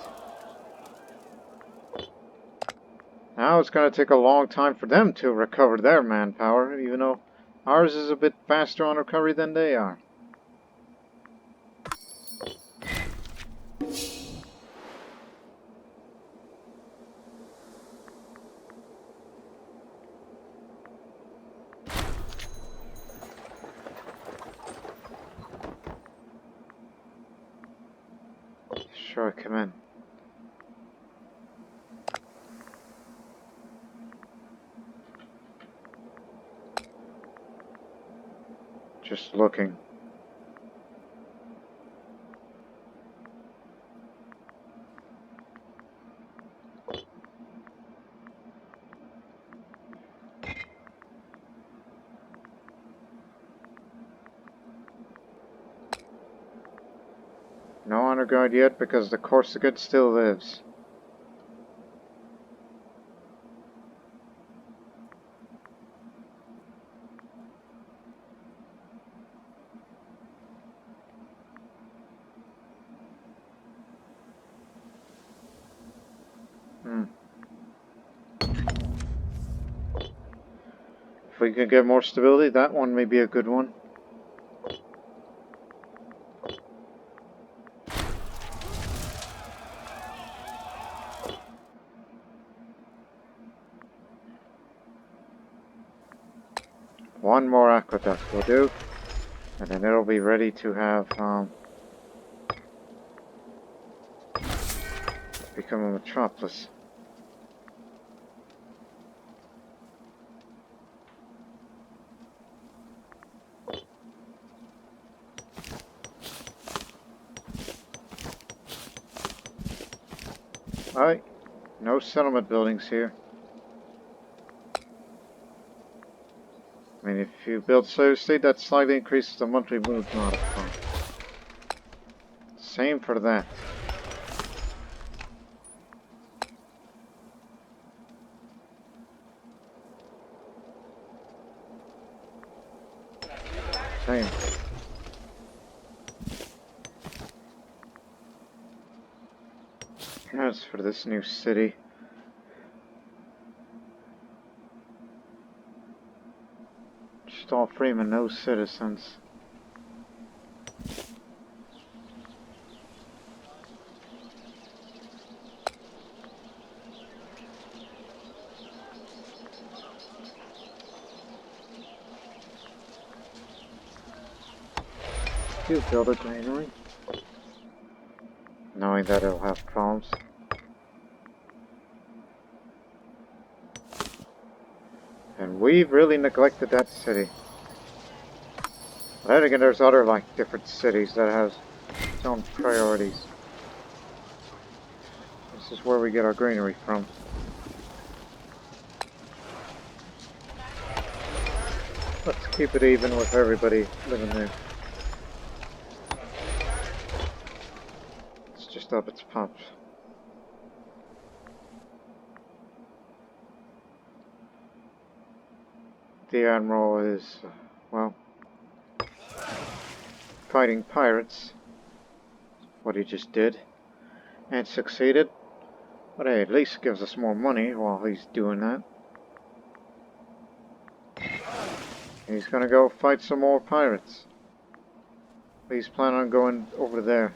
Now it's going to take a long time for them to recover their manpower, even though ours is a bit faster on recovery than they are. Sure, come in. Just looking. No honor guard yet because the Corsican still lives. If we can get more stability, that one may be a good one. One more aqueduct will do, and then it'll be ready to have become a metropolis. Alright, no settlement buildings here. I mean, if you build slave state, that slightly increases the monthly mood modifier. Same for that. Same. As for this new city, just all Freeman, no citizens. You build a granary, knowing that it'll have problems. And we've really neglected that city. But then again, there's other, like, different cities that has its own priorities. This is where we get our greenery from. Let's keep it even with everybody living there. It's just up its pumps. The Admiral is, well, fighting pirates. What he just did. And succeeded. But hey, at least gives us more money while he's doing that. He's gonna go fight some more pirates. Please plan on going over there.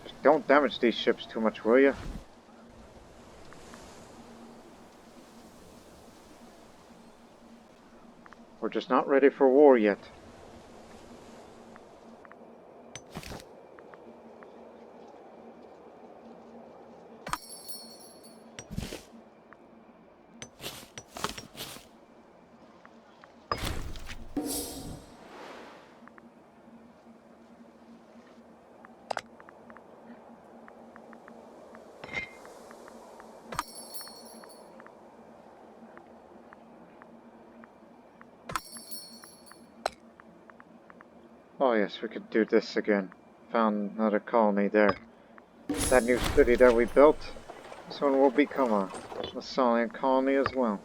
Just don't damage these ships too much, will you? We're just not ready for war yet. Oh yes, we could do this again. Found another colony there. That new city that we built, this one will become a Massalian colony as well.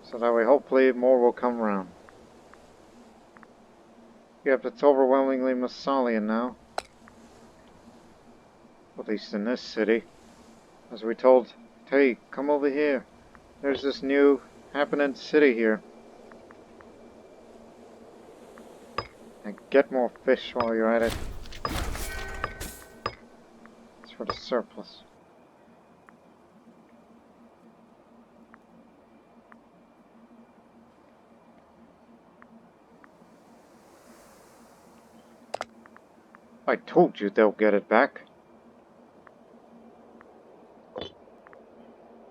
So that way hopefully more will come around. Yep, it's overwhelmingly Massalian now. At least in this city. As we told, hey, come over here. There's this new happening city here. And get more fish while you're at it. It's for the surplus. I told you they'll get it back.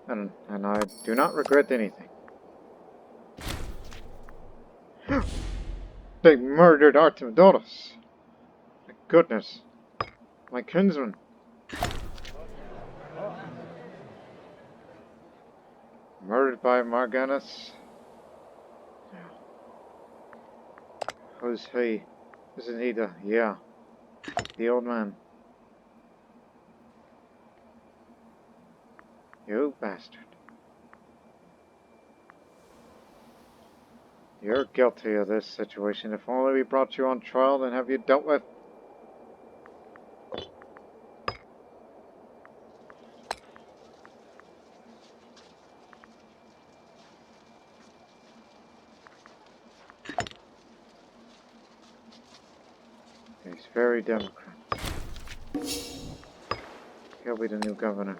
And I do not regret anything. They murdered Artemidoros. My goodness. My kinsman. Murdered by Marganus. Who's he? Isn't he the... yeah. The old man. You bastard. You're guilty of this situation. If only we brought you on trial and have you dealt with. He's very Democrat. He'll be the new governor.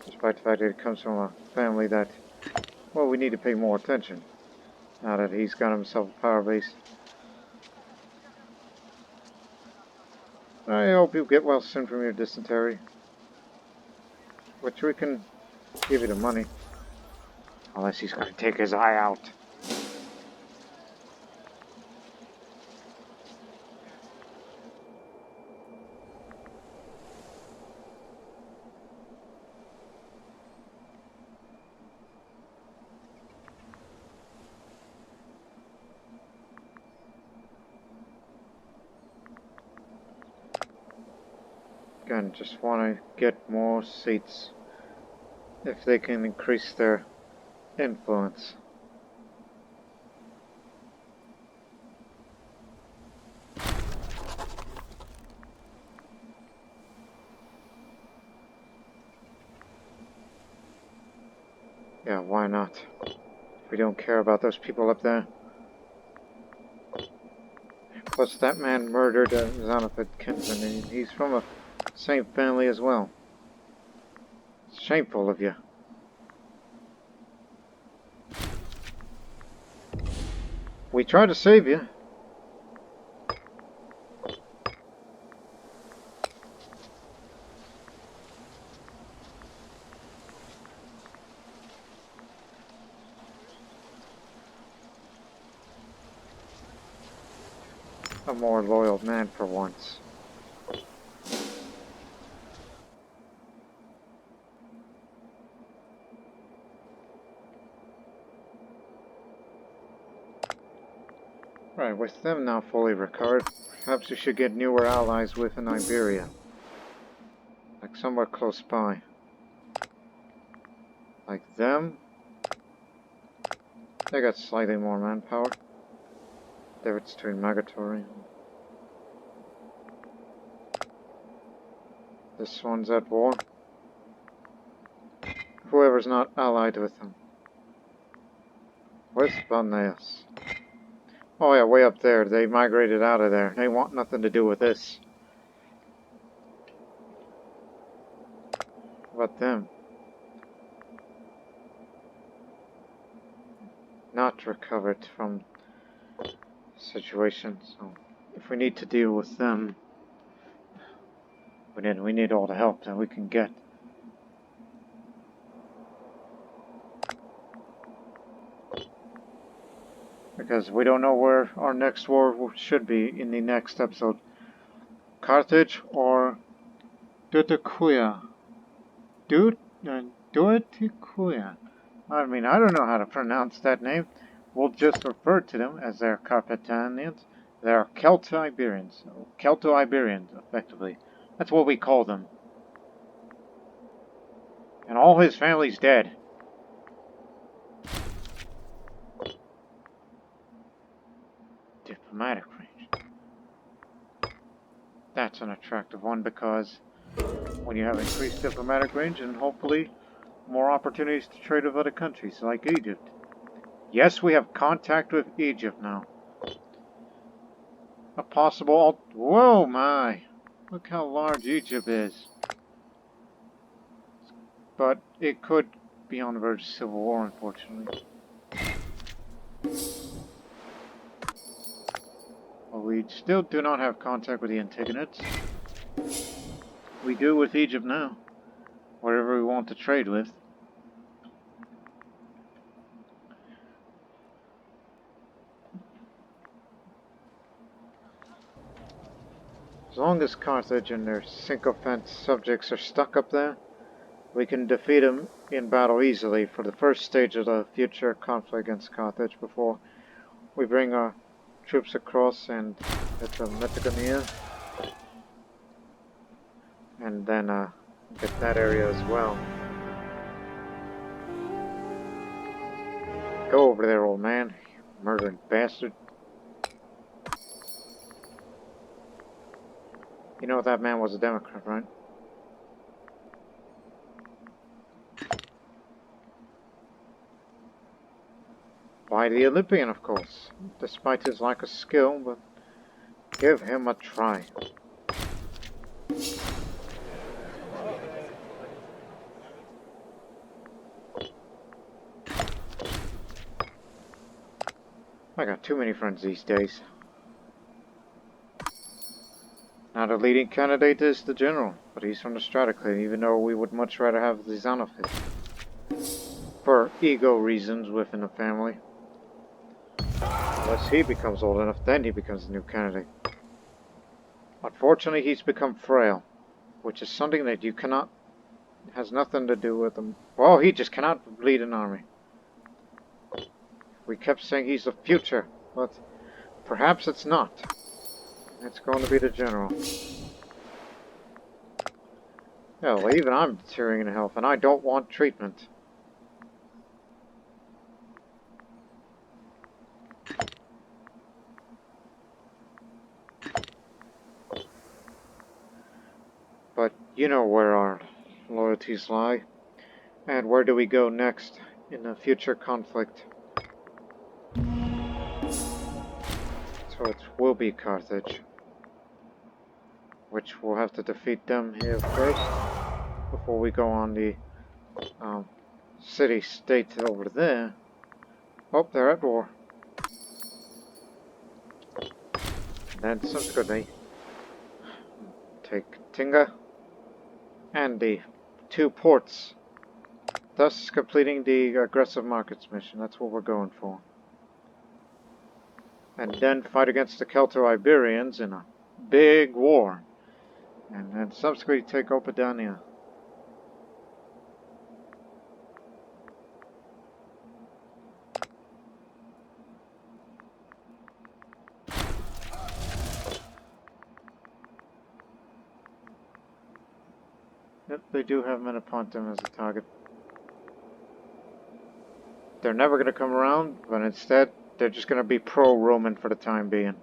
Despite the fact that he comes from a family that, well, we need to pay more attention. Now that he's got himself a power base. I hope you get well soon from your dysentery. Which we can give you the money. Unless he's going to take his eye out. Again, just want to get more seats. If they can increase their influence. Yeah, why not? We don't care about those people up there. Plus, that man murdered Xanafid kinsman, and he's from a same family as well. It's shameful of you. We tried to save you. A more loyal man for once. Right, with them now fully recovered, perhaps we should get newer allies within Iberia. Like somewhere close by. Like them. They got slightly more manpower. Difference between Magatory. This one's at war. Whoever's not allied with them. Where's Balneas? Oh yeah, way up there. They migrated out of there. They want nothing to do with this. What about them? not recovered from the situation. So if we need to deal with them, we need all the help that we can get. Because we don't know where our next war should be in the next episode. Carthage or Dutikuya. Dutikuya. I mean, I don't know how to pronounce that name. We'll just refer to them as their Carpatanians. They're Celto-Iberians. Celto-Iberians, effectively. That's what we call them. And all his family's dead. Diplomatic range. That's an attractive one because when you have increased diplomatic range and hopefully more opportunities to trade with other countries like Egypt. Yes, we have contact with Egypt now. A possible... Whoa, my! Look how large Egypt is. But it could be on the verge of civil war, unfortunately. Well, we still do not have contact with the Antigonids. We do with Egypt now. Whatever we want to trade with. As long as Carthage and their sycophant subjects are stuck up there, we can defeat them in battle easily for the first stage of the future conflict against Carthage before we bring our troops across and get to Metagonia. And then get that area as well. Go over there, old man. You murdering bastard. You know that man was a Democrat, right? Why the Olympian, of course. Despite his lack of skill, but give him a try. I got too many friends these days. Now the leading candidate is the general, but he's from the Strata clan, even though we would much rather have the Xenophid. For ego reasons within the family. Unless he becomes old enough, then he becomes the new candidate. Unfortunately, he's become frail, which is something that you cannot... has nothing to do with him. Well, he just cannot lead an army. We kept saying he's the future, but perhaps it's not. It's going to be the general. Hell, even I'm deteriorating in health, and I don't want treatment. But you know where our loyalties lie. And where do we go next in a future conflict? So it will be Carthage. Which we'll have to defeat them here first. Before we go on the city-state over there. Oh, they're at war. And then subsequently, take Tinga and the 2 ports. Thus completing the aggressive markets mission. That's what we're going for. And then fight against the Celto-Iberians in a big war. And then subsequently take Opadania. Yep, they do have Metapontum as a target. They're never going to come around, but instead, they're just going to be pro-Roman for the time being.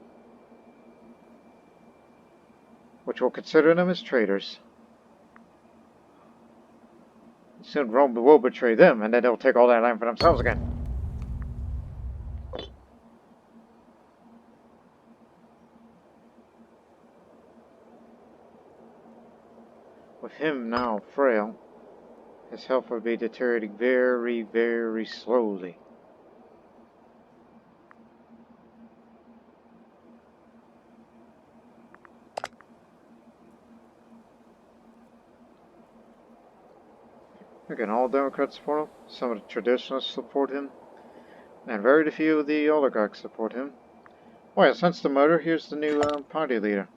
Which will consider them as traitors. Soon Rome will betray them, and then they'll take all that land for themselves again. With him now frail, his health will be deteriorating very, very slowly. Again, all Democrats support him. Some of the traditionalists support him. And very few of the oligarchs support him. Oh yeah, since the murder, here's the new party leader.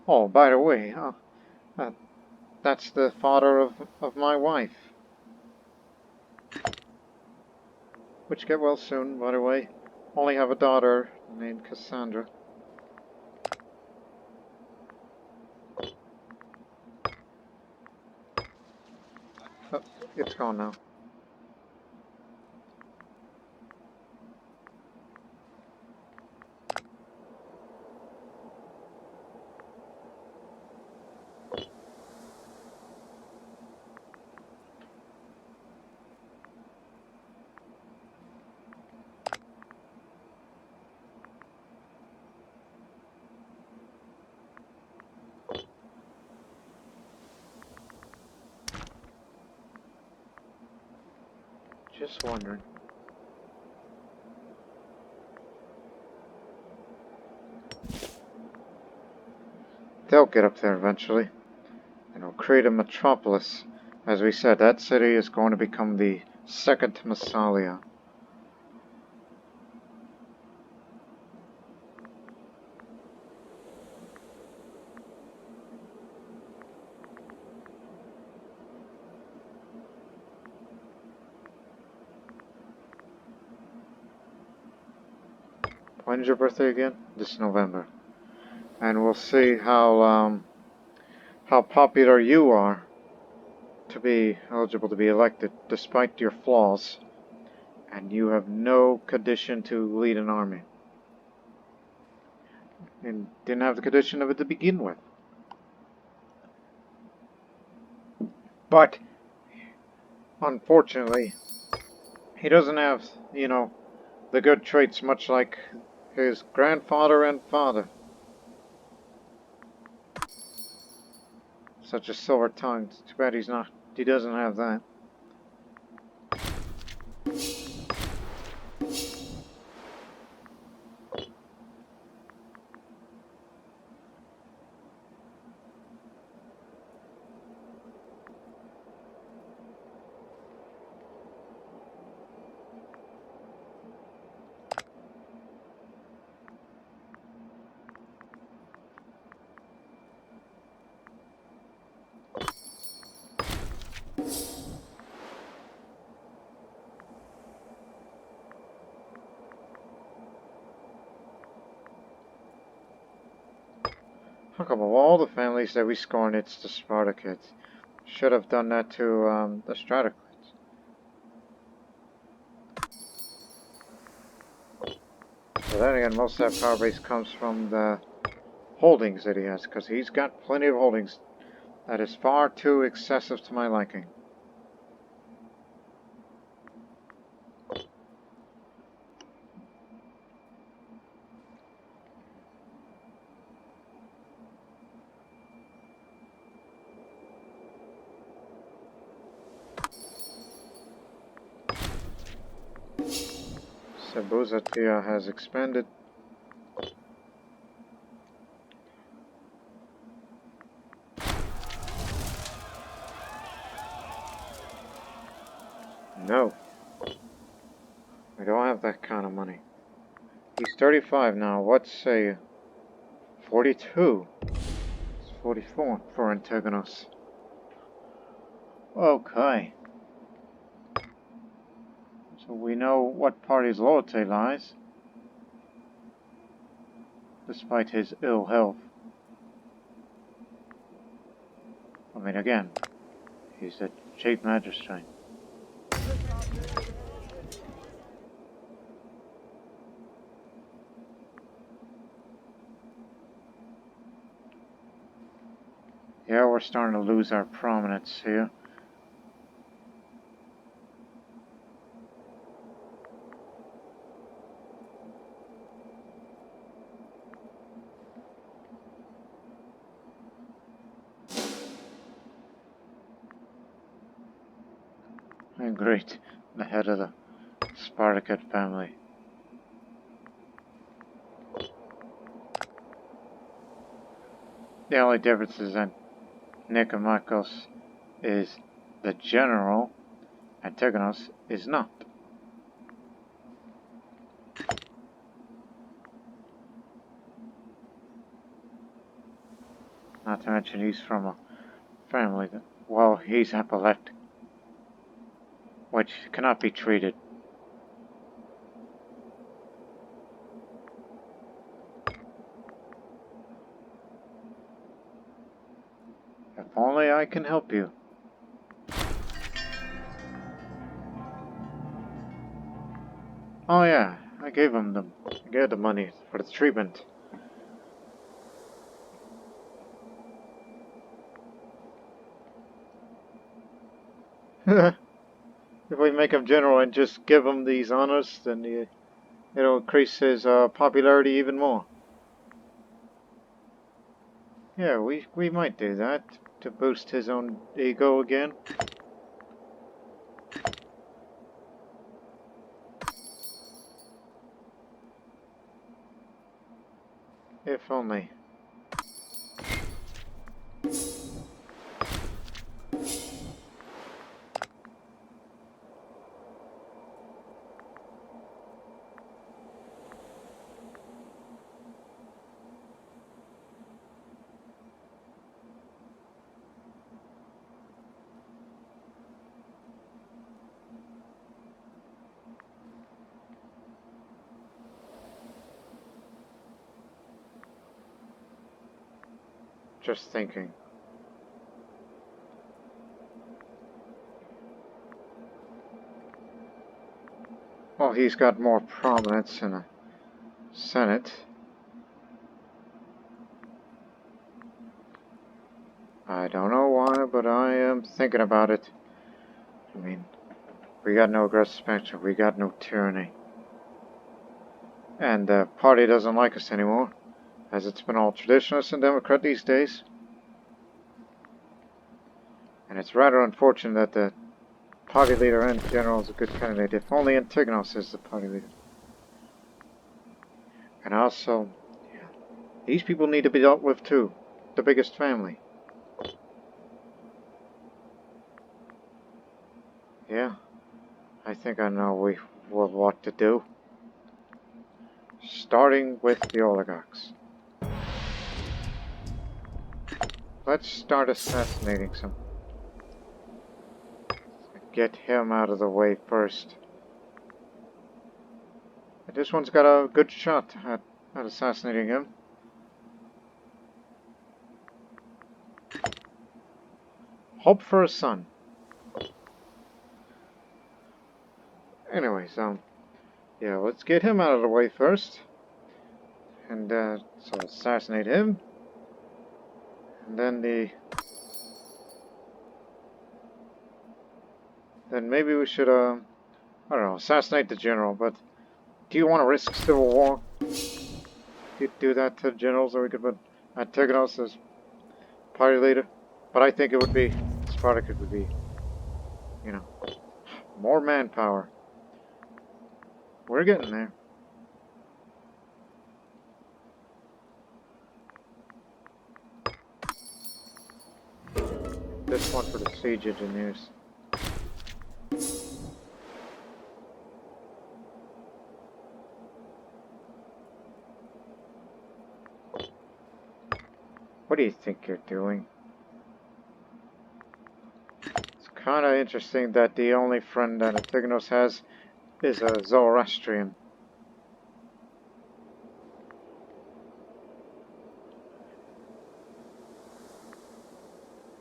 Oh, by the way, that's the father of my wife. Which get well soon, by the way. Only have a daughter named Cassandra. Oh, it's gone now. Just wondering. They'll get up there eventually. And we'll create a metropolis. As we said, that city is going to become the second Massalia. When's your birthday again? This November. And we'll see how popular you are to be eligible to be elected, despite your flaws. And you have no condition to lead an army. And didn't have the condition of it to begin with. But, unfortunately, he doesn't have, the good traits much like his grandfather and father. Such a silver tongue. Too bad he doesn't have that. How come of all the families that we scorn, it's the Spartakids? Should have done that to the Stratokids. But then again, most of that power base comes from the holdings that he has, because he's got plenty of holdings. That is far too excessive to my liking. Sebuzatia has expanded. No. We don't have that kind of money. He's 35 now. What's say 42? It's 44 for Antigonus. Okay. So we know what party's loyalty lies, despite his ill health. I mean, again, he's a chief magistrate. Yeah, we're starting to lose our prominence here. And great, the head of the Spartacid family. The only difference is that Nicomachus is the general, Antigonus is not. Not to mention he's from a family that, well, he's epileptic, which cannot be treated. If only I can help you. Oh yeah, I gave the money for the treatment. If we make him general and just give him these honors, then it'll increase his popularity even more. Yeah, we might do that to boost his own ego again. If only. Just thinking. Well, he's got more prominence in the Senate. I don't know why, but I am thinking about it. I mean, we got no aggressive expansion, we got no tyranny. And the party doesn't like us anymore, as it's been all traditionalist and Democrat these days. And it's rather unfortunate that the party leader and general is a good candidate, if only Antigonus is the party leader. And also, these people need to be dealt with too. The biggest family. Yeah, I think I know what to do. Starting with the oligarchs. Let's start assassinating some. Get him out of the way first. This one's got a good shot at assassinating him. Hope for a son. Anyways, yeah, let's get him out of the way first. And, so assassinate him. And then then maybe we should, I don't know, assassinate the general, but do you want to risk civil war? You do that to the generals, or we could put Antigonus as party leader? But I think it would be, Spartacus would be, you know, more manpower. We're getting there. This one for the siege engineers. What do you think you're doing? It's kind of interesting that the only friend that Antigonus has is a Zoroastrian.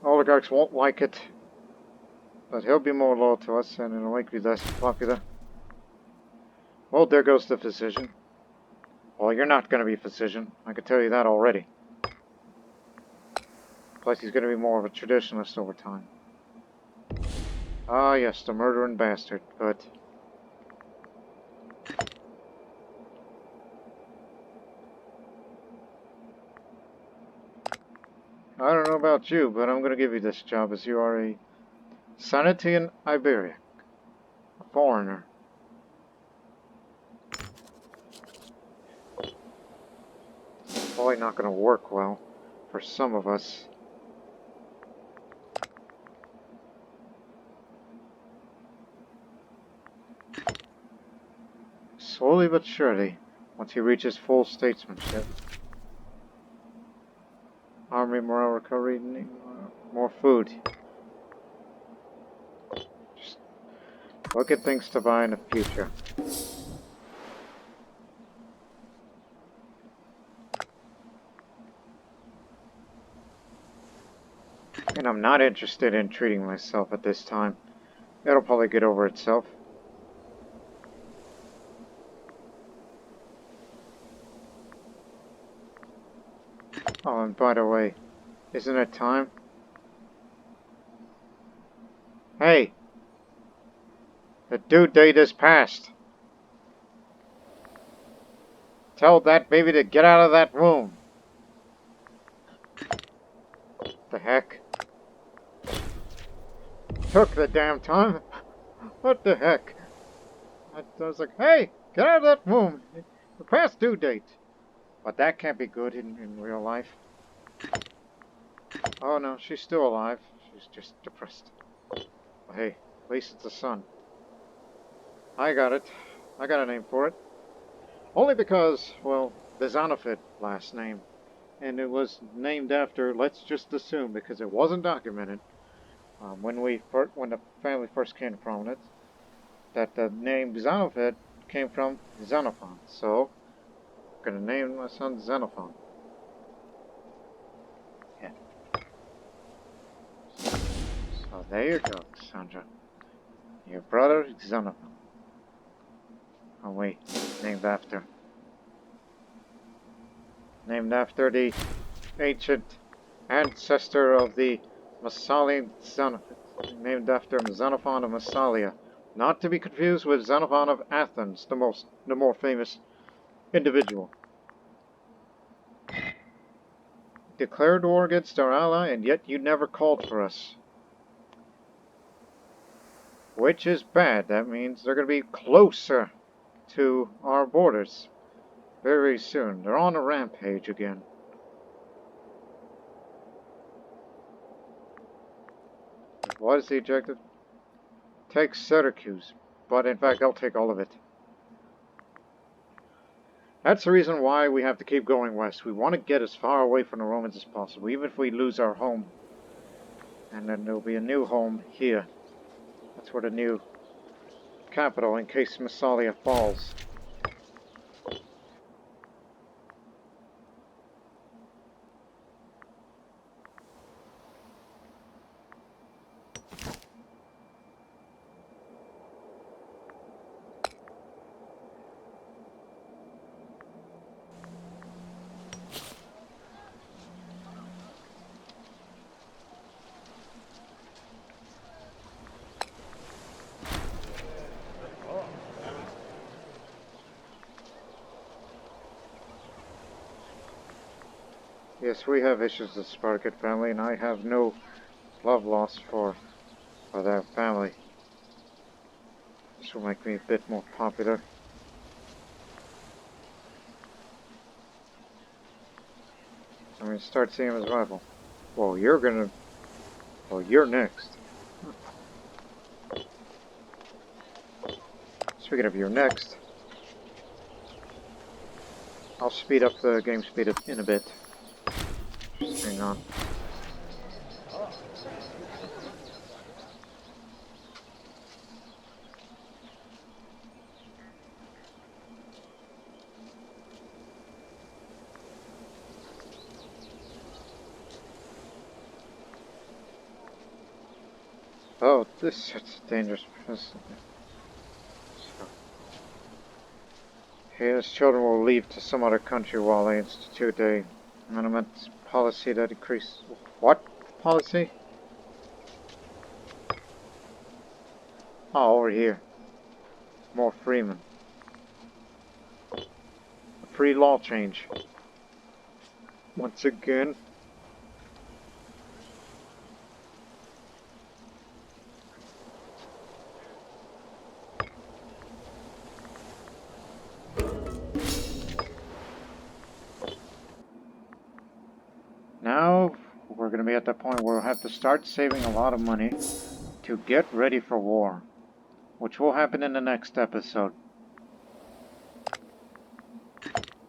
Oligarchs won't like it, but he'll be more loyal to us and it'll make me less popular. Well, there goes the physician. Well, you're not going to be a physician. I can tell you that already. Plus, he's going to be more of a traditionalist over time. Ah, yes, the murdering bastard, but... I don't know about you, but I'm going to give you this job as you are a Sanitian Iberiac. A foreigner. Probably not going to work well for some of us. slowly but surely, once he reaches full statesmanship. Army morale recovery, more food. Just look at things to buy in the future. And I'm not interested in treating myself at this time. It'll probably get over itself. Oh, and by the way, isn't it time? Hey! The due date is past! Tell that baby to get out of that room! The heck? Took the damn time? What the heck? I was like, hey! Get out of that room! We're past due date! But that can't be good in real life. Oh no, she's still alive. She's just depressed. But hey, at least it's a son. I got it. I got a name for it. Only because, well, the Xanafit last name. And it was named after, let's just assume, because it wasn't documented, when the family first came to prominence, that the name Xanafit came from Xenophon. So, I'm gonna name my son Xenophon. Yeah. So there you go, Sandra. Your brother Xenophon. Oh wait, named after the ancient ancestor of the Massalian Xenophon, named after Xenophon of Massalia, not to be confused with Xenophon of Athens, the more famous individual. Declared war against our ally, and yet you never called for us. Which is bad. That means they're going to be closer to our borders very soon. They're on a rampage again. What is the objective? Take Syracuse. But in fact, they'll take all of it. That's the reason why we have to keep going west. We want to get as far away from the Romans as possible, even if we lose our home. And then there'll be a new home here. That's where the new capital, in case Massalia falls. Yes, we have issues with the Sparkid family, and I have no love lost for that family. This will make me a bit more popular. I mean, start seeing him as rival. Well, you're next. Speaking of you're next, I'll speed up the game speed in a bit. Just hang on. Oh, this is dangerous. His children will leave to some other country while they institute a minimum policy that increases... What policy? Oh, over here. More freemen. A free law change. Once again. Now, we're going to be at that point where we'll have to start saving a lot of money to get ready for war, which will happen in the next episode.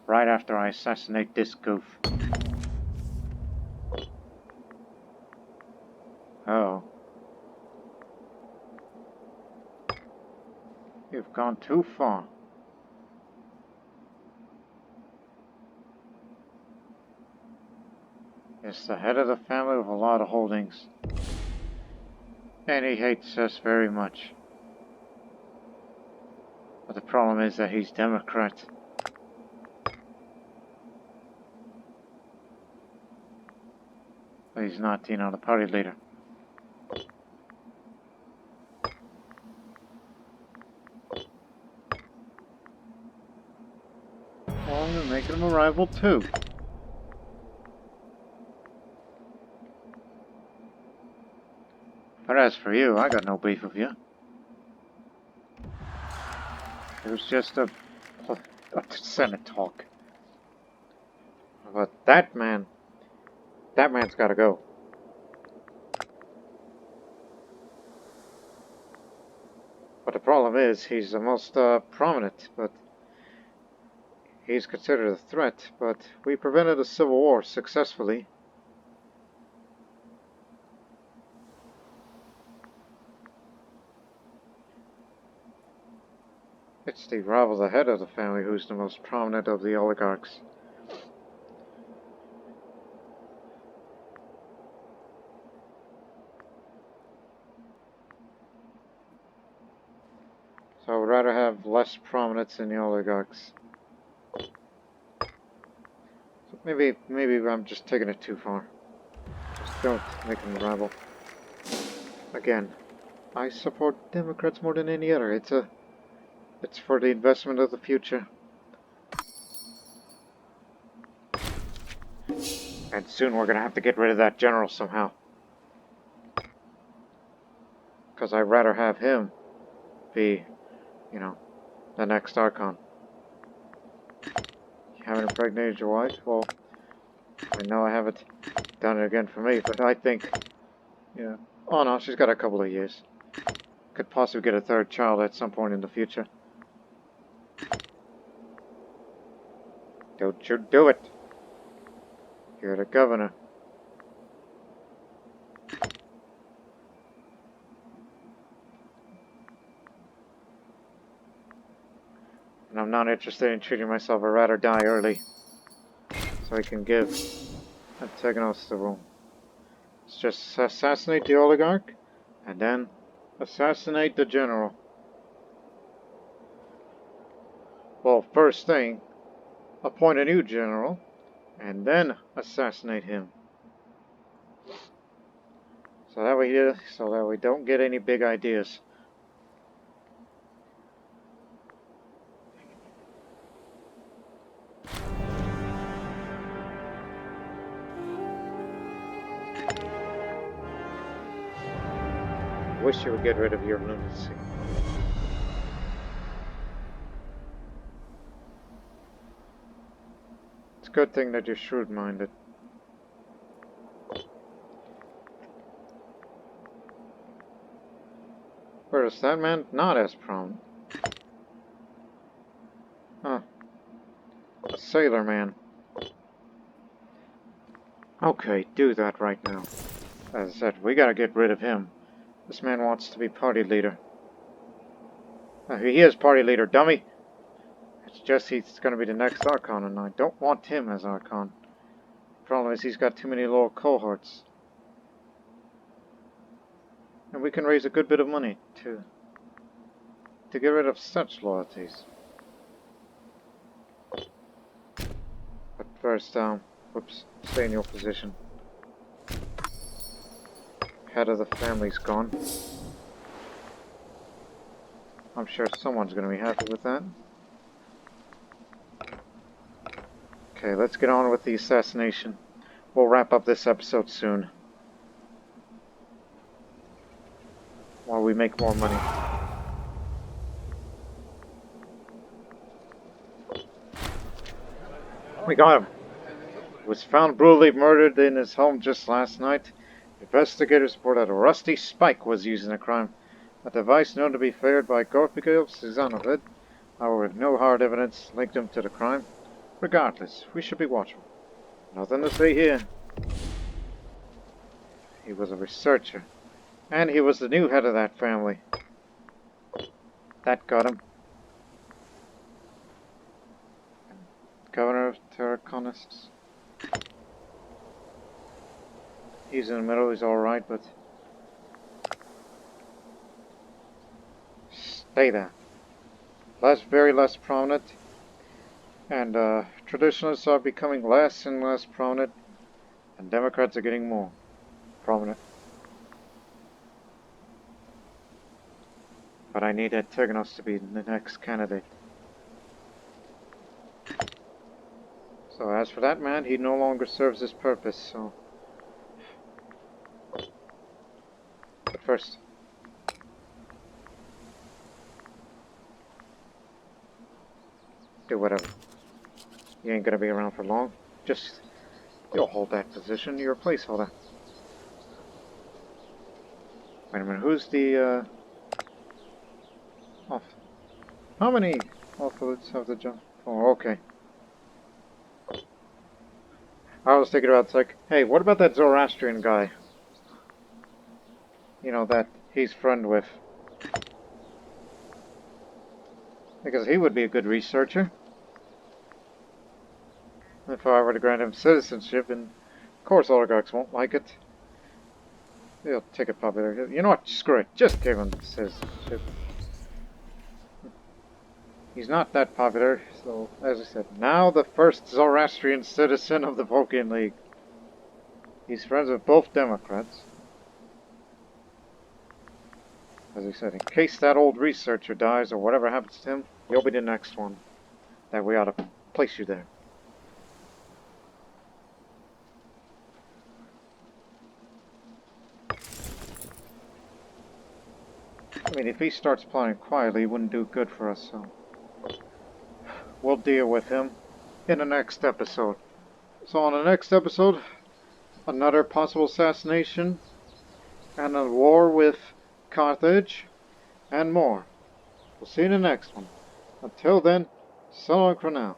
Right after I assassinate this goof. Oh. You've gone too far. It's the head of the family with a lot of holdings. And he hates us very much. But the problem is that he's Democrat. But he's not, the party leader. Well, I'm gonna make him a rival too. But as for you, I got no beef with you. It was just a Senate talk. But that man's gotta go. But the problem is, he's the most prominent, but he's considered a threat. But we prevented a civil war successfully. It's the rival, the head of the family, who's the most prominent of the oligarchs. So I would rather have less prominence in the oligarchs. So maybe I'm just taking it too far. Just don't make them a rival. Again, I support Democrats more than any other. It's for the investment of the future. And soon we're gonna have to get rid of that general somehow. Because I'd rather have him be, the next Archon. You haven't impregnated your wife? Well, I know I haven't done it again for me, but I think, oh no, she's got a couple of years. Could possibly get a third child at some point in the future. Don't you do it! You're the governor. And I'm not interested in treating myself. I'd rather die early. So I can give Antagonos the rule. Let's just assassinate the oligarch, and then assassinate the general. Well, first thing, appoint a new general, and then assassinate him. So that we don't get any big ideas. Wish you would get rid of your lunacy. It's a good thing that you're shrewd-minded. Whereas that man, not as prominent. Huh. A sailor man. Okay, do that right now. As I said, we gotta get rid of him. This man wants to be party leader. He is party leader, dummy! It's just he's gonna be the next Archon, and I don't want him as Archon. Problem is, he's got too many loyal cohorts. And we can raise a good bit of money to get rid of such loyalties. But first, whoops, stay in your position. Head of the family's gone. I'm sure someone's gonna be happy with that. Okay, let's get on with the assassination. We'll wrap up this episode soon. While we make more money. We got him. He was found brutally murdered in his home just last night. Investigators report that a rusty spike was used in the crime. A device known to be favored by Gorpikov Suzanovid. However, no hard evidence linked him to the crime. Regardless, we should be watchful. Nothing to say here. He was a researcher. And he was the new head of that family. That got him. Governor of Terraconists. He's in the middle, he's alright, but... Stay there. Very less prominent. And traditionalists are becoming less and less prominent. And Democrats are getting more prominent. But I need Antigonos to be the next candidate. So as for that man, he no longer serves his purpose, so... But first... do whatever. You ain't gonna be around for long. Just... you'll hold that position, you're a placeholder. Wait a minute, who's the, off? How many offloads have the jump? Oh, okay. I was thinking about, it's like, hey, what about that Zoroastrian guy? You know, that he's friend with. Because he would be a good researcher. If I were to grant him citizenship, and of course oligarchs won't like it. They'll take it popular. You know what? Screw it. Just give him citizenship. He's not that popular, so as I said, now the first Zoroastrian citizen of the Phocaean League. He's friends with both Democrats. As I said, in case that old researcher dies or whatever happens to him, you'll be the next one. That we ought to place you there. I mean, if he starts plotting quietly, he wouldn't do good for us, so... we'll deal with him in the next episode. So on the next episode, another possible assassination, and a war with Carthage, and more. We'll see you in the next one. Until then, so long for now.